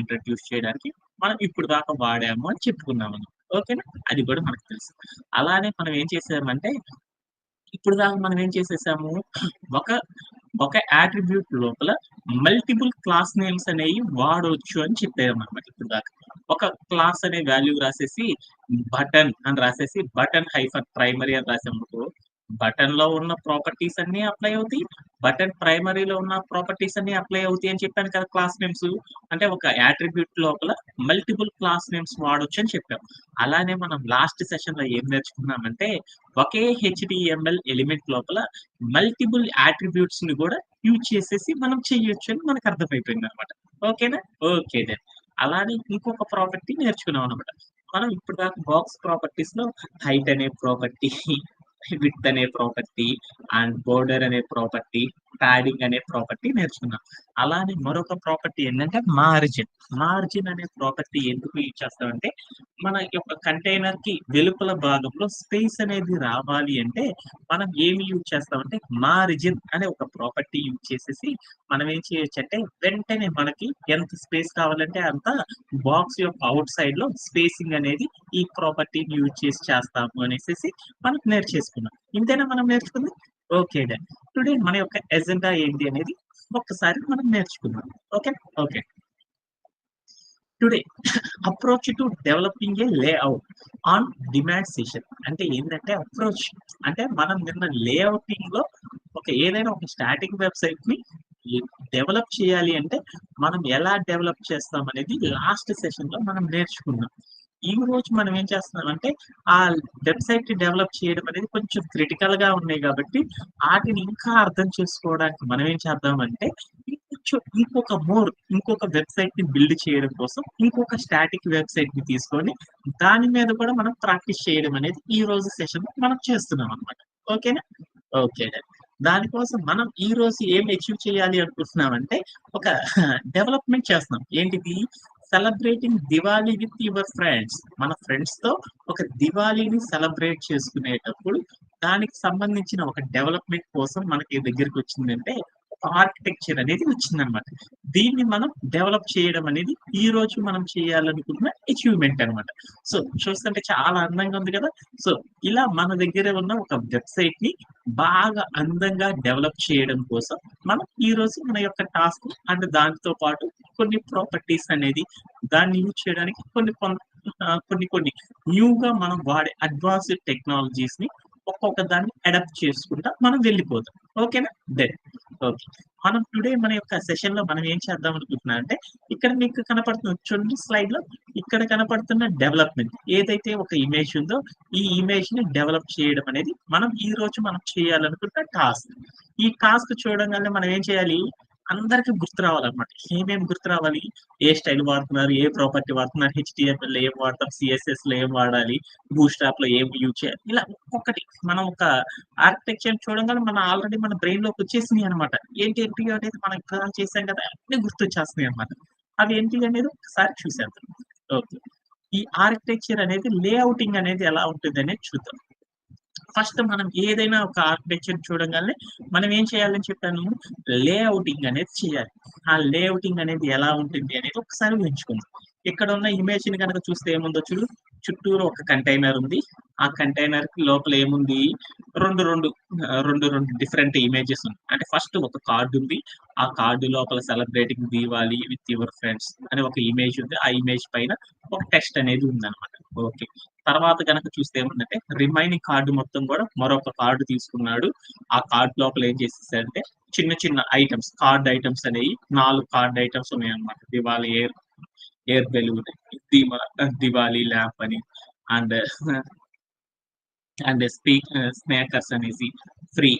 Introduce చేయడానికి మనం ఇప్పుడు దాకా వాడాము అని చెప్పుకున్నాం మనం. ఓకేనా? అది కూడా మనకు తెలుసు. అలానే మనం ఏం చేసామంటే ఇప్పుడు దాకా మనం ఏం చేసేసాము, ఒక ఒక యాట్రిబ్యూట్ లోపల మల్టిపుల్ క్లాస్ నేమ్స్ అనేవి వాడొచ్చు అని చెప్పామనమాట ఇప్పుడు దాకా. ఒక క్లాస్ అనే వాల్యూ రాసేసి బటన్ అని రాసేసి బటన్ హైఫన్ ప్రైమరీ అని రాసామనుకో, బటన్‌లో ఉన్న ప్రాపర్టీస్ అన్నీ అప్లై అవుతాయి. బటన్ ప్రైమరీలో ఉన్న ప్రాపర్టీస్ అన్నీ అప్లై అవుతాయి అని చెప్పాను కదా! Class names. అంటే ఒక యాట్రిబ్యూట్ లోపల మల్టిపుల్ క్లాస్ నేమ్స్ వాడొచ్చు అని చెప్పాం. అలానే మనం లాస్ట్ సెషన్‌లో ఏం నేర్చుకున్నామంటే, ఒకే హెచ్‌టీఎంఎల్ ఎలిమెంట్ లోపల మల్టిపుల్ యాట్రిబ్యూట్స్‌ని గూడా యూజ్ చేసేసి మనం చెయ్యొచ్చు అని మనకు అర్థమైపోయిందనమాట. ఓకేనా? Okay then. అలానే ఇంకొక ప్రాపర్టీ నేర్చుకున్నాం అనమాట. మనం ఇప్పటిదాకా బాక్స్ ప్రాపర్టీస్‌లో హైట్ అనే ప్రాపర్టీ, విడ్త్ అనే ప్రాపర్టీ, అండ్ బోర్డర్ అనే ప్రాపర్టీ, పాడింగ్ అనే ప్రాపర్టీ నేర్చుకున్నాం. అలానే మరొక ప్రాపర్టీ ఏంటంటే మార్జిన్. మార్జిన్ అనే ప్రాపర్టీ ఎందుకు యూజ్ చేస్తామంటే, మన యొక్క కంటైనర్‌కి వెలుపల భాగంలో స్పేస్ అనేది రావాలి అంటే, మనం ఏమి యూజ్ చేస్తామంటే, మార్జిన్ అనే ఒక ప్రాపర్టీ యూజ్ చేసేసి, మనం ఏం చేయొచ్చంటే, వెంటనే మనకి ఎంత స్పేస్ కావాలంటే అంత బాక్స్ యొక్క ఔట్ సైడ్‌లో స్పేసింగ్ అనేది ఈ ప్రాపర్టీని యూజ్ చేసి చేస్తాము అనేసేసి మనం నేర్చేసుకున్నాం. ఇంతేనా మనం నేర్చుకుంది? Okay done. టుడే మన యొక్క ఎజెండా ఏంటి అనేది ఒక్కసారి మనం నేర్చుకుందాం. Okay? Okay. Today approach to developing A layout on demand session. అంటే ఏంటంటే అప్రోచ్ అంటే మనం నిన్న లేఔటింగ్‌లో ఏదైనా ఒక స్టాటిక్ వెబ్‌సైట్‌ని డెవలప్ చేయాలి అంటే మనం ఎలా డెవలప్ చేస్తామనేది లాస్ట్ సెషన్‌లో మనం నేర్చుకున్నాం. ఈరోజు మనం ఏం చేస్తున్నామంటే ఆ వెబ్‌సైట్‌ని డెవలప్ చేయడం అనేది కొంచెం క్రిటికల్‌గా ఉన్నాయి కాబట్టి ఆటిని ఇంకా అర్థం చేసుకోవడానికి మనం ఏం చేద్దామంటే ఇంకొక వెబ్‌సైట్‌ని బిల్డ్ చేయడం కోసం ఇంకొక స్టాటిక్ వెబ్‌సైట్‌ని తీసుకొని దాని మీద కూడా మనం ప్రాక్టీస్ చేయడం అనేది ఈ రోజు సెషన్‌లో మనం చేస్తున్నాం అన్నమాట. ఓకేనా? ఓకే. డన్. దానికోసం మనం ఈ రోజు ఏం అచీవ్ చేయాలి అనుకుంటున్నామంటే ఒక డెవలప్‌మెంట్ చేస్తున్నాం. ఏంటిది? Celebrating Diwali with your friends. మన ఫ్రెండ్స్‌తో ఒక దివాలీని సెలబ్రేట్ చేసుకునేటప్పుడు దానికి సంబంధించిన ఒక డెవలప్‌మెంట్ కోసం మనకి దగ్గరికొచ్చిందంటే ఒక ఆర్కిటెక్చర్ అనేది వచ్చిందనమాట. దీన్ని మనం డెవలప్ చేయడం అనేది ఈ రోజు మనం చేయాలనుకున్న అచీవ్‌మెంట్ అనమాట. సో, చూస్తుంటే చాలా అందంగా ఉంది కదా! సో, ఇలా మన దగ్గర ఉన్న ఒక వెబ్‌సైట్‌ని బాగా అందంగా డెవలప్ చేయడం కోసం మనం ఈరోజు మన యొక్క టాస్క్ అండ్ దానితో పాటు కొన్ని ప్రాపర్టీస్ అనేది దాన్ని యూజ్ చేయడానికి కొన్ని న్యూగా మనం వాడే అడ్వాన్స్‌డ్ టెక్నాలజీస్‌ని ఒక్కొక్క దాన్ని అడాప్ట్ చేసుకుంటా మనం వెళ్ళిపోదాం. ఓకేనా? డన్. ఓకే. మనం టుడే మన యొక్క సెషన్‌లో మనం ఏం చేద్దాం అనుకుంటున్నా అంటే, ఇక్కడ మీకు కనపడుతుంది చూడండి స్లైడ్‌లో. ఇక్కడ కనపడుతున్న డెవలప్‌మెంట్ ఏదైతే ఒక ఇమేజ్ ఉందో, ఈ ఇమేజ్‌ని డెవలప్ చేయడం అనేది మనం చేయాలనుకున్న టాస్క్. ఈ టాస్క్ చూడంగానే మనం ఏం చేయాలి? అందరికి గుర్తు రావాలన్నమాట. ఏమేమి గుర్తు రావాలి? ఏ స్టైల్ వాడుతున్నారు? ఏ ప్రాపర్టీ వాడుతున్నారు? హెచ్‌టీఎంఎల్‌లో ఏం వాడతాం? సీఎస్ఎస్‌లో ఏం వాడాలి? బూట్‌స్ట్రాప్‌లో ఏం యూజ్ చేయాలి? ఇలా ఒక్కొక్కటి మనం ఒక ఆర్కిటెక్చర్ చూడంగానే ఆల్రెడీ మన బ్రెయిన్‌లోకి వచ్చేసినాయి అన్నమాట. ఏంటి అనేది మనం ఇప్పటిదాకా చేసాం కదా! అన్నీ గుర్తొచ్చేస్తున్నాయి అన్నమాట. అవి ఏంటి అనేది ఒకసారి చూసేద్దాం. ఓకే. ఈ ఆర్కిటెక్చర్ అనేది లేఔటింగ్ అనేది ఎలా ఉంటుందనేది చూద్దాం. ఫస్ట్ మనం ఏదైనా ఒక ఆర్కిటెక్చర్ చూడంగానే మనం ఏం చేయాలని చెప్పాను? లేఔటింగ్ అనేది చేయాలి. ఆ లేఔటింగ్ అనేది ఎలా ఉంటుంది అనేది ఒకసారి ఊహించుకుందాం. ఇక్కడ ఉన్న ఇమేజ్‌ని గనక చూస్తే ఏముందో చూడు. చుట్టూరు ఒక కంటైనర్ ఉంది. ఆ కంటైనర్‌కి లోపల ఏముంది? 2 డిఫరెంట్ ఇమేజెస్ ఉన్నాయి. అంటే ఫస్ట్ ఒక కార్డ్ ఉంది. ఆ కార్డ్ లోపల celebrating Diwali with your friends అని ఒక ఇమేజ్ ఉంది. ఆ ఇమేజ్ పైన ఒక టెక్స్ట్ అనేది ఉందన్నమాట. ఓకే. తర్వాత గనక చూస్తే ఏముందంటే రిమైనింగ్ కార్డ్ మొత్తం కూడా మరొక కార్డ్ తీసుకున్నాడు. ఆ కార్డ్ లోపల ఏం చేసేసాడంటే చిన్న ఐటెమ్స్ కార్డ్ ఐటెమ్స్ అనేవి 4 కార్డ్ ఐటెమ్స్ ఉన్నాయన్నమాట. Diwali air balloon, Diwali lamp అని అండ్ స్నేకర్స్ అనేసి ఫ్రీ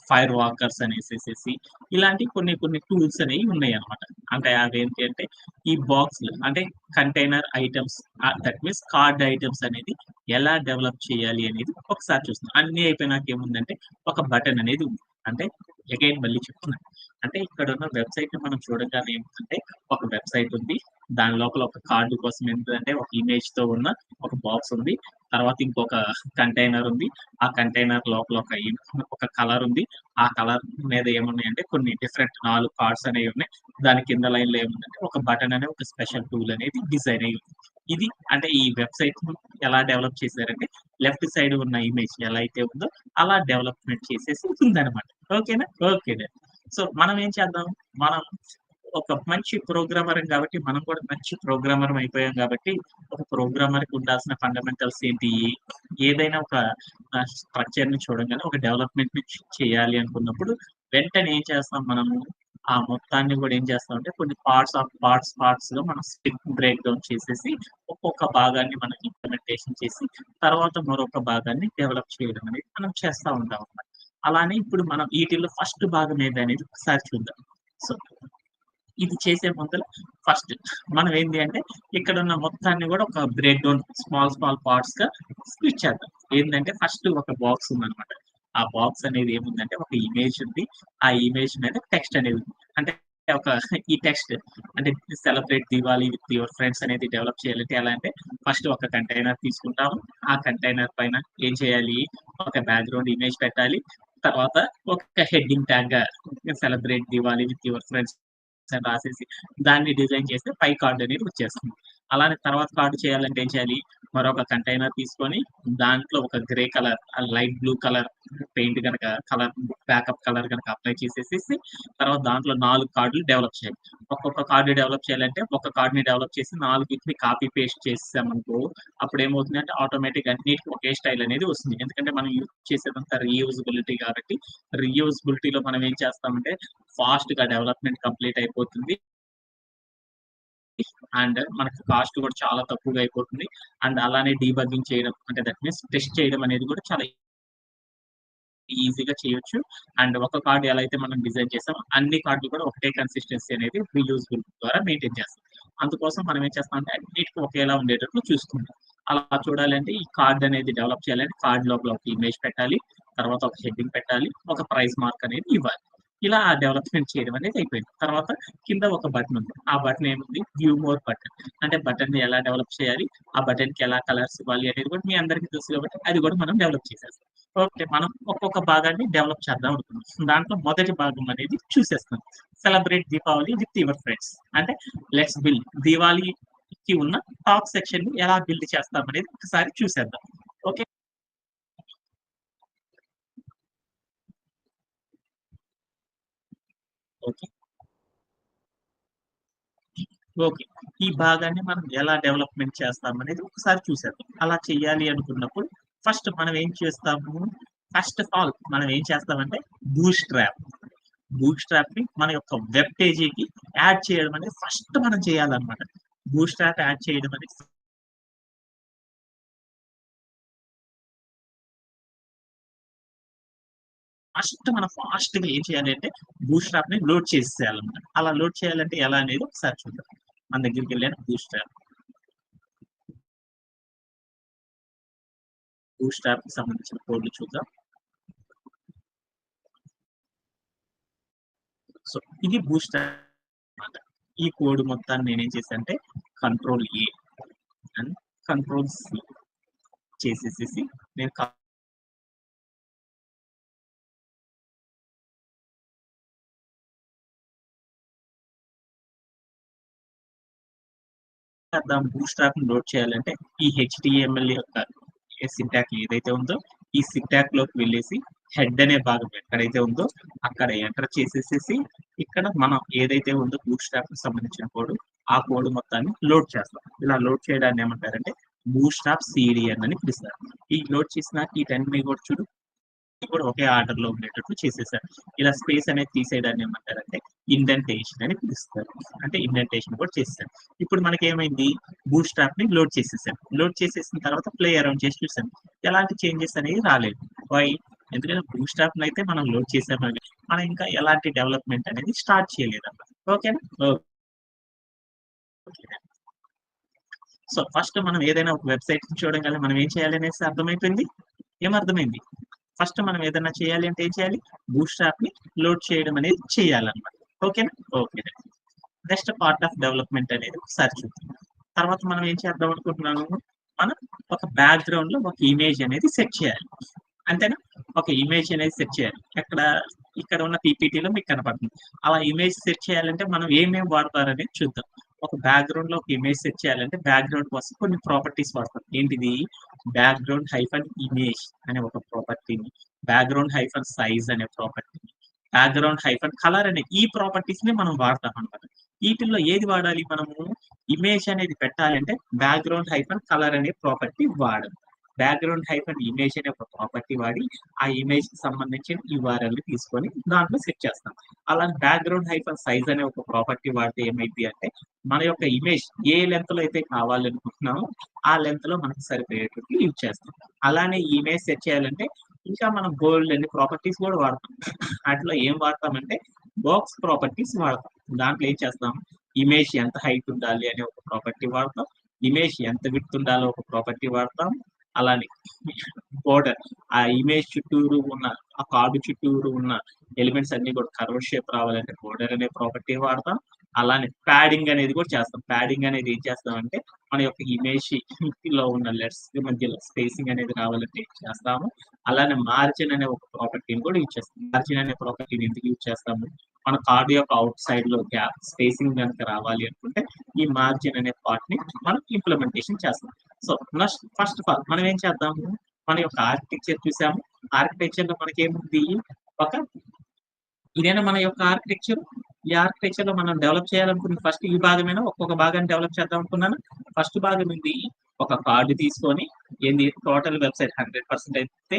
ఫైర్ వాకర్స్ అనేసేసేసి ఇలాంటి కొన్ని టూల్స్ అనేవి ఉన్నాయన్నమాట. అంటే అవేంటి అంటే ఈ బాక్స్‌లు అంటే container items that means card items అనేది ఎలా డెవలప్ చేయాలి అనేది ఒకసారి చూస్తున్నాం. అన్నీ అయిపోయినాక ఏముందంటే ఒక బటన్ అనేది ఉంది. అంటే అగైన్ మళ్ళీ చెప్తున్నా. అంటే ఇక్కడున్న వెబ్‌సైట్‌ని మనం చూడగానే ఏముందంటే, ఒక వెబ్‌సైట్ ఉంది. దాని లోపల ఒక కార్డ్ కోసం ఏంటిదంటే, ఒక ఇమేజ్‌తో ఉన్న ఒక బాక్స్ ఉంది. తర్వాత ఇంకొక కంటైనర్ ఉంది. ఆ కంటైనర్ లోపల ఒక కలర్ ఉంది. ఆ కలర్ మీద ఏమున్నాయంటే, కొన్ని డిఫరెంట్ 4 కార్డ్స్ అనేవి ఉన్నాయి. దాని కింద లైన్‌లో ఏముందంటే, ఒక బటన్ అనే ఒక స్పెషల్ టూల్ అనేది డిజైన్ అయ్యి ఉంది. ఇది అంటే ఈ వెబ్‌సైట్‌ని ఎలా డెవలప్ చేశారంటే, లెఫ్ట్ సైడ్ ఉన్న ఇమేజ్ ఎలా అయితే ఉందో, అలా డెవలప్‌మెంట్ చేసేసి ఉందనమాట. ఓకేనా? ఓకే. సో, మనం ఏం చేద్దాం? మనం ఒక మంచి ప్రోగ్రామరం గాబట్టి, మనం కూడా మంచి ప్రోగ్రామరం అయిపోయాం గాబట్టి, ఒక ప్రోగ్రామర్‌కి ఉండాల్సిన ఫండమెంటల్స్ ఏంటి? ఏదైనా ఒక స్ట్రక్చర్‌ని చూడంగానే ఒక డెవలప్‌మెంట్‌ని చేయాలి అనుకున్నప్పుడు, వెంటనే ఏం చేస్తాం మనము? ఆ మొత్తాన్ని గూడా ఏం చేస్తామంటే, కొన్ని పార్ట్స్‌గా మనం స్ట్రిప్ బ్రేక్ డౌన్ చేసేసి, ఒక్కొక్క భాగాన్ని మనం ఇంప్లిమెంటేషన్ చేసి, తర్వాత మరొక భాగాన్ని డెవలప్ చేయడం అనేది మనం చేస్తా ఉంటామనమాట. అలానే ఇప్పుడు మనం ఈటిల్లో ఫస్ట్ భాగం ఏదనేది ఒకసారి చూద్దాం. సో, ఇది చేసే ముందల ఫస్ట్ మనం ఏంది అంటే ఇక్కడున్న మొత్తాన్ని గూడా ఒక బ్రేక్ డౌన్ స్మాల్ పార్ట్స్‌గా స్ప్లిట్ చేద్దాం. ఏందంటే ఫస్ట్ ఒక బాక్స్ ఉందనమాట. ఆ బాక్స్ అనేది ఏముందంటే ఒక ఇమేజ్ ఉంది. ఆ ఇమేజ్ మీద టెక్స్ట్ అనేది ఉంది. అంటే ఒక ఈ టెక్స్ట్ అంటే celebrate Diwali with your friends అనేది డెవలప్ చేయాలంటే ఎలా అంటే ఫస్ట్ ఒక కంటైనర్ తీసుకుంటాము. ఆ కంటైనర్ పైన ఏం చేయాలి? ఒక బ్యాక్‌గ్రౌండ్ ఇమేజ్ పెట్టాలి. తర్వాత ఒక హెడ్డింగ్ ట్యాగ్‌గా celebrate Diwali with your friends అని రాసేసి దాన్ని డిజైన్ చేస్తే పై కార్డ్ అనేది వచ్చేస్తుంది. అలానే తర్వాత కార్డ్ చేయాలంటే ఏం చేయాలి? మరొక కంటైనర్ తీసుకొని దాంట్లో ఒక grey colour, light blue colour paint గనక బ్యాకప్ కలర్ గనక అప్లై చేసేసేసి తర్వాత దాంట్లో 4 కార్డ్‌లు డెవలప్ చేయాలి. ఒక్కొక్క కార్డ్ డెవలప్ చేయాలంటే ఒక కార్డ్‌ని డెవలప్ చేసి 4 కాపీ పేస్ట్ చేసేసామనుకో అప్పుడేమవుతుందంటే ఆటోమేటిక్‌గా అన్నిటికి ఒకే స్టైల్ అనేది వస్తుంది. ఎందుకంటే మనం యూజ్ చేసేదంతా రీయూజబిలిటీ కాబట్టి రీయూజబిలిటీలో మనం ఏం చేస్తామంటే ఫాస్ట్‌గా డెవలప్‌మెంట్ కంప్లీట్ అయిపోతుంది. అండ్ మనకి కాస్ట్ కూడా చాలా తక్కువగా అయిపోతుంది. అండ్ అలానే డీబగ్గింగ్ చేయడం అంటే దట్ మీన్స్ టెస్ట్ చేయడం అనేది కూడా చాలా ఈజీగా చేయొచ్చు. అండ్ ఒక కార్డ్ ఎలా అయితే మనం డిజైన్ చేసామో అన్ని కార్డ్‌లు కూడా ఒకటే కన్సిస్టెన్సీ అనేది రీయూజబుల్ ద్వారా మెయింటైన్ చేస్తాం. అందుకోసం మనం ఏం చేస్తామంటే అన్నిటికి ఒకేలా ఉండేటట్లు చూసుకుంటాం. అలా చూడాలంటే ఈ కార్డ్ అనేది డెవలప్ చేయాలంటే కార్డ్ లోపల ఒక ఇమేజ్ పెట్టాలి. తర్వాత ఒక హెడ్డింగ్ పెట్టాలి. ఒక ప్రైస్ మార్క్ అనేది ఇవ్వాలి. ఇలా ఆ డెవలప్‌మెంట్ చేయడం అనేది అయిపోయింది. తర్వాత కింద ఒక బటన్ ఉంది. ఆ బటన్ ఏముంది? View more button. అంటే బటన్‌ని ఎలా డెవలప్ చేయాలి? ఆ బటన్‌కి ఎలా కలర్స్ ఇవ్వాలి అనేది కూడా మీ అందరికీ తెలుసు కాబట్టి అది కూడా మనం డెవలప్ చేసేస్తాం. ఓకే. మనం ఒక్కొక్క భాగాన్ని డెవలప్ చేద్దాం అనుకున్నాం. దాంట్లో మొదటి భాగం అనేది చూసేస్తాం. Celebrate Deepavali with your friends. అంటే లెట్స్ బిల్డ్ దీవాళికి ఉన్న టాప్ సెక్షన్‌ని ఎలా బిల్డ్ చేస్తామనేది ఒకసారి చూసేద్దాం. ఓకే. ఓకే. ఓకే. ఈ భాగాన్ని మనం ఎలా డెవలప్‌మెంట్ చేస్తామనేది ఒకసారి చూసేద్దాం. అలా చేయాలి అనుకున్నప్పుడు ఫస్ట్ మనం ఏం చేస్తాము? ఫస్ట్ ఆఫ్ ఆల్ మనం ఏం చేస్తామంటే బూట్‌స్ట్రాప్. బూట్‌స్ట్రాప్‌ని మన యొక్క వెబ్ పేజీకి యాడ్ చేయడం అనేది ఫస్ట్ మనం చేయాలన్నమాట. బూట్‌స్ట్రాప్ యాడ్ చేయడం అనేది ఫస్ట్ మనం ఫాస్ట్‌గా ఏం చేయాలి అంటే బూట్‌స్ట్రాప్‌ని లోడ్ చేసేయాలన్నమాట. అలా లోడ్ చేయాలంటే ఎలా అనేది ఒకసారి చూద్దాం. మన దగ్గరికెళ్ళాను బూట్‌స్ట్రాప్‌కి సంబంధించిన కోడ్‌లు చూద్దాం. సో, ఇది బూట్‌స్ట్రాప్ అన్నమాట. ఈ కోడ్ మొత్తాన్ని నేనేం చేశానంటే control a and control c చేసేసేసి నేను దాని బూట్‌స్ట్రాప్‌ని లోడ్ చేయాలంటే ఈ హెచ్‌టీఎంఎల్ యొక్క సింటాక్ ఏదైతే ఉందో ఈ సింటాక్‌లోకి వెళ్ళేసి హెడ్ అనే భాగం ఎక్కడైతే ఉందో అక్కడ ఎంటర్ చేసేసేసి ఇక్కడ మనం ఏదైతే ఉందో బూట్‌స్ట్రాప్‌కి సంబంధించిన కోడ్ ఆ కోడ్ మొత్తాన్ని లోడ్ చేస్తాం. ఇలా లోడ్ చేయడాన్ని ఏమంటారంటే బూట్‌స్ట్రాప్ సీడీఎన్ అని పిలుస్తారు. ఈ లోడ్ చేసినాక వీటన్ని కూడా చూడు కూడా ఒకే ఆర్డర్‌లో ఉండేటట్టు చేసేసారు. ఇలా స్పేస్ అనేది తీసేయడాన్ని ఏమంటారంటే ఇండెంటేషన్ అని పిలుస్తారు. అంటే ఇండెంటేషన్ కూడా చేసేసాం. ఇప్పుడు మనకేమైంది బూట్‌స్ట్రాప్‌ని లోడ్ చేసేసాం. లోడ్ చేసేసిన తర్వాత ప్లే అరౌండ్ చేసి చూసాం. ఎలాంటి చేంజెస్ అనేవి రాలేదు. వై? ఎందుకంటే బూట్‌స్ట్రాప్‌నయితే మనం లోడ్ చేసాము గాని, మనం ఇంకా ఎలాంటి డెవలప్‌మెంట్ అనేది స్టార్ట్ చేయలేదన్నమాట. ఓకేనా? ఓకే. సో, ఫస్ట్ మనం ఏదైనా ఒక వెబ్‌సైట్‌ని చూడంగానే మనం ఏం చేయాలి అనేసి అర్థమైపోయింది. ఏమర్థమైంది? ఫస్ట్ మనం ఏదైనా చేయాలి అంటే ఏం చేయాలి? బూట్‌స్ట్రాప్‌ని లోడ్ చేయడం అనేది చేయాలన్నమాట. ఓకేనా? Okay. Next part of development అనేది ఒకసారి చూద్దాం. తర్వాత మనం ఏం చేద్దాం అనుకుంటున్నాను, మనం ఒక బ్యాక్‌గ్రౌండ్‌లో ఒక ఇమేజ్ అనేది సెట్ చేయాలి. అంతేనా? ఒక ఇమేజ్ అనేది సెట్ చేయాలి. ఇక్కడ ఉన్న పీపీటీలో మీకు కనపడుతుంది. అలా ఇమేజ్ సెట్ చేయాలంటే మనం ఏమేమి వాడతారనేది చూద్దాం. ఒక బ్యాక్‌గ్రౌండ్‌లో ఒక ఇమేజ్ సెట్ చేయాలంటే బ్యాక్‌గ్రౌండ్ కోసం కొన్ని ప్రాపర్టీస్ వాడతాం. ఏంటిది? బ్యాక్‌గ్రౌండ్ హైఫన్ ఇమేజ్ అనే ఒక ప్రాపర్టీని, బ్యాక్‌గ్రౌండ్ హైఫన్ సైజ్ అనే ప్రాపర్టీని, బ్యాక్‌గ్రౌండ్ హైఫన్ కలర్ అనే ఈ ప్రాపర్టీస్‌ని మనం వాడతామనమాట. ఈటిల్లో ఏది వాడాలి మనము? ఇమేజ్ అనేది పెట్టాలంటే బ్యాక్‌గ్రౌండ్ హైఫన్ కలర్ అనే ప్రాపర్టీ వాడాలి. బ్యాక్‌గ్రౌండ్ హైఫన్ ఇమేజ్ అనే ఒక ప్రాపర్టీ వాడి, ఆ ఇమేజ్‌కి సంబంధించిన యూఆర్ఎల్‌ని తీసుకొని దాంట్లో సెట్ చేస్తాం. అలానే బ్యాక్‌గ్రౌండ్ హైఫన్ సైజ్ అనే ఒక ప్రాపర్టీ వాడితే ఏమైద్ది అంటే, మన యొక్క ఇమేజ్ ఏ లెంగ్త్‌లో అయితే కావాలనుకుంటున్నామో, ఆ లెంగ్త్‌లో మనకు సరిపోయేటట్టు యూజ్ చేస్తాం. అలానే ఈ ఇమేజ్ సెట్ చేయాలంటే, ఇంకా మనం బోలెడన్ని ప్రాపర్టీస్ కూడా వాడతాం. వాటిలో ఏం వాడతామంటే, బాక్స్ ప్రాపర్టీస్ వాడతాం. దాంట్లో ఏం చేస్తాం, ఇమేజ్ ఎంత హైట్ ఉండాలి అనే ఒక ప్రాపర్టీ వాడతాం. ఇమేజ్ ఎంత విడ్త్ ఉండాలో ఒక ప్రాపర్టీ వాడతాం. అలానే బోర్డర్ ఆ ఇమేజ్ చుట్టూరు ఉన్న ఆ కార్డ్ చుట్టూరు ఉన్న ఎలిమెంట్స్ అన్ని కూడా కర్వ్ షేప్ రావాలంటే బోర్డర్ అనే ప్రాపర్టీ వాడతాం. అలానే ప్యాడింగ్ అనేది కూడా చేస్తాం. ప్యాడింగ్ అనేది ఏం చేస్తామంటే మన యొక్క ఇమేజ్ లో ఉన్న లెటర్స్ మధ్యలో స్పేసింగ్ అనేది రావాలంటే చేస్తాము. అలానే మార్జిన్ అనే ఒక ప్రాపర్టీని కూడా యూజ్ చేస్తాం. మార్జిన్ అనే ప్రాపర్టీని ఎందుకు యూజ్ చేస్తాము? మన కార్డ్ యొక్క అవుట్ సైడ్ లో గ్యాప్ స్పేసింగ్ కనుక రావాలి అనుకుంటే ఈ మార్జిన్ అనే పార్ట్ ని మనం ఇంప్లిమెంటేషన్ చేస్తాం. సో ఫస్ట్ ఆఫ్ ఆల్ మనం ఏం చేద్దాము, మన యొక్క ఆర్కిటెక్చర్ చూసాము. ఆర్కిటెక్చర్ లో మనకేముంది, ఒక ఇదేనా మన యొక్క ఆర్కిటెక్చర్. ఈ ఆర్కిటెక్చర్ లో మనం డెవలప్ చేయాలనుకున్న ఫస్ట్ ఈ భాగమేనా, ఒక్కొక్క భాగాన్ని డెవలప్ చేద్దాం అనుకున్నాను. ఫస్ట్ భాగం ఏంది, ఒక కార్డు తీసుకొని ఏంది టోటల్ వెబ్సైట్ 100% అయితే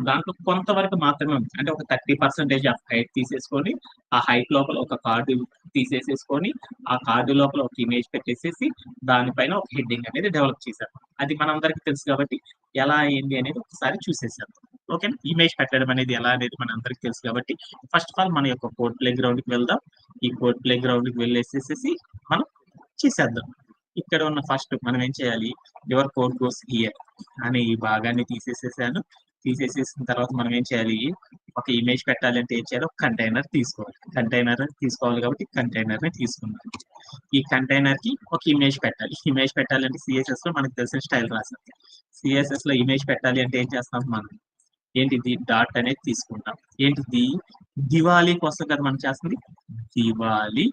దాంట్లో కొంతవరకు మాత్రమే ఉంది. అంటే ఒక 30% ఆఫ్ హైట్ తీసేసుకొని ఆ హైట్ లోపల ఒక కార్డు తీసేసేసుకొని ఆ కార్డు లోపల ఒక ఇమేజ్ పెట్టేసేసి దానిపైన ఒక హెడ్డింగ్ అనేది డెవలప్ చేశారు. అది మనందరికీ తెలుసు కాబట్టి ఎలా అయింది అనేది ఒకసారి చూసేసాం. ఓకేనా? ఇమేజ్ పెట్టడం అనేది ఎలా అనేది మనందరికీ తెలుసు కాబట్టి ఫస్ట్ ఆఫ్ ఆల్ మన యొక్క కోడ్ ప్లే గ్రౌండ్‌కి వెళ్దాం. ఈ కోడ్ ప్లే గ్రౌండ్‌కి వెళ్ళేసేసేసి మనం చేసేద్దాం. ఇక్కడ ఉన్న ఫస్ట్ మనం ఏం చేయాలి, యువర్ కోడ్ గోస్ హియర్ అనే ఈ భాగాన్ని తీసేసేసాను. తీసేసేసిన తర్వాత మనం ఏం చేయాలి, ఒక ఇమేజ్ పెట్టాలంటే ఏం చేయాలి, ఒక కంటైనర్ తీసుకోవాలి. కంటైనర్ తీసుకోవాలి కాబట్టి కంటైనర్‌ని తీసుకున్నాను. ఈ కంటైనర్‌కి ఒక ఇమేజ్ పెట్టాలి. ఇమేజ్ పెట్టాలంటే సీఎస్ఎస్‌లో మనకు తెలిసిన స్టైల్ రాసాం. సీఎస్ఎస్‌లో ఇమేజ్ పెట్టాలి అంటే ఏం చేస్తాం మనం, ఏంటిది డాట్ అనేది తీసుకుంటాం. ఏంటిది, దివాళీ కోసం కదా మనం చేస్తుంది. దివాళీ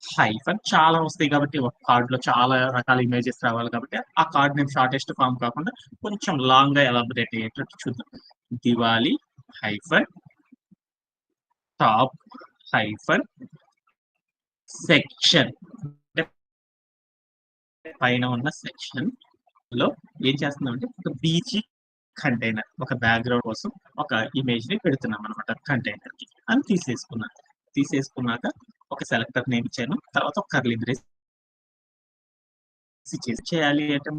హైఫన్ చాలా వస్తాయి కాబట్టి ఒక కార్డ్ లో చాలా రకాల ఇమేజెస్ రావాలి కాబట్టి ఆ కార్డ్ నేమ్ షార్టెస్ట్ ఫామ్ కాకుండా కొంచెం లాంగ్ గా ఎలాబరేట్ అయ్యేటట్టు చూద్దాం. Diwali hyphen top hyphen section, పైన ఉన్న సెక్షన్ లో ఏం చేస్తున్నాం అంటే ఒక బీజీ కంటైనర్, ఒక బ్యాక్గ్రౌండ్ కోసం ఒక ఇమేజ్ ని పెడుతున్నాం అనమాట కంటైనర్ కి అని తీసేసుకున్నాను. తీసేసుకున్నాక ఒక సెలెక్టర్ నేమ్ ఇచ్చాను, తర్వాత ఒక కర్లీ బ్రేస్ చేయాలి అంటే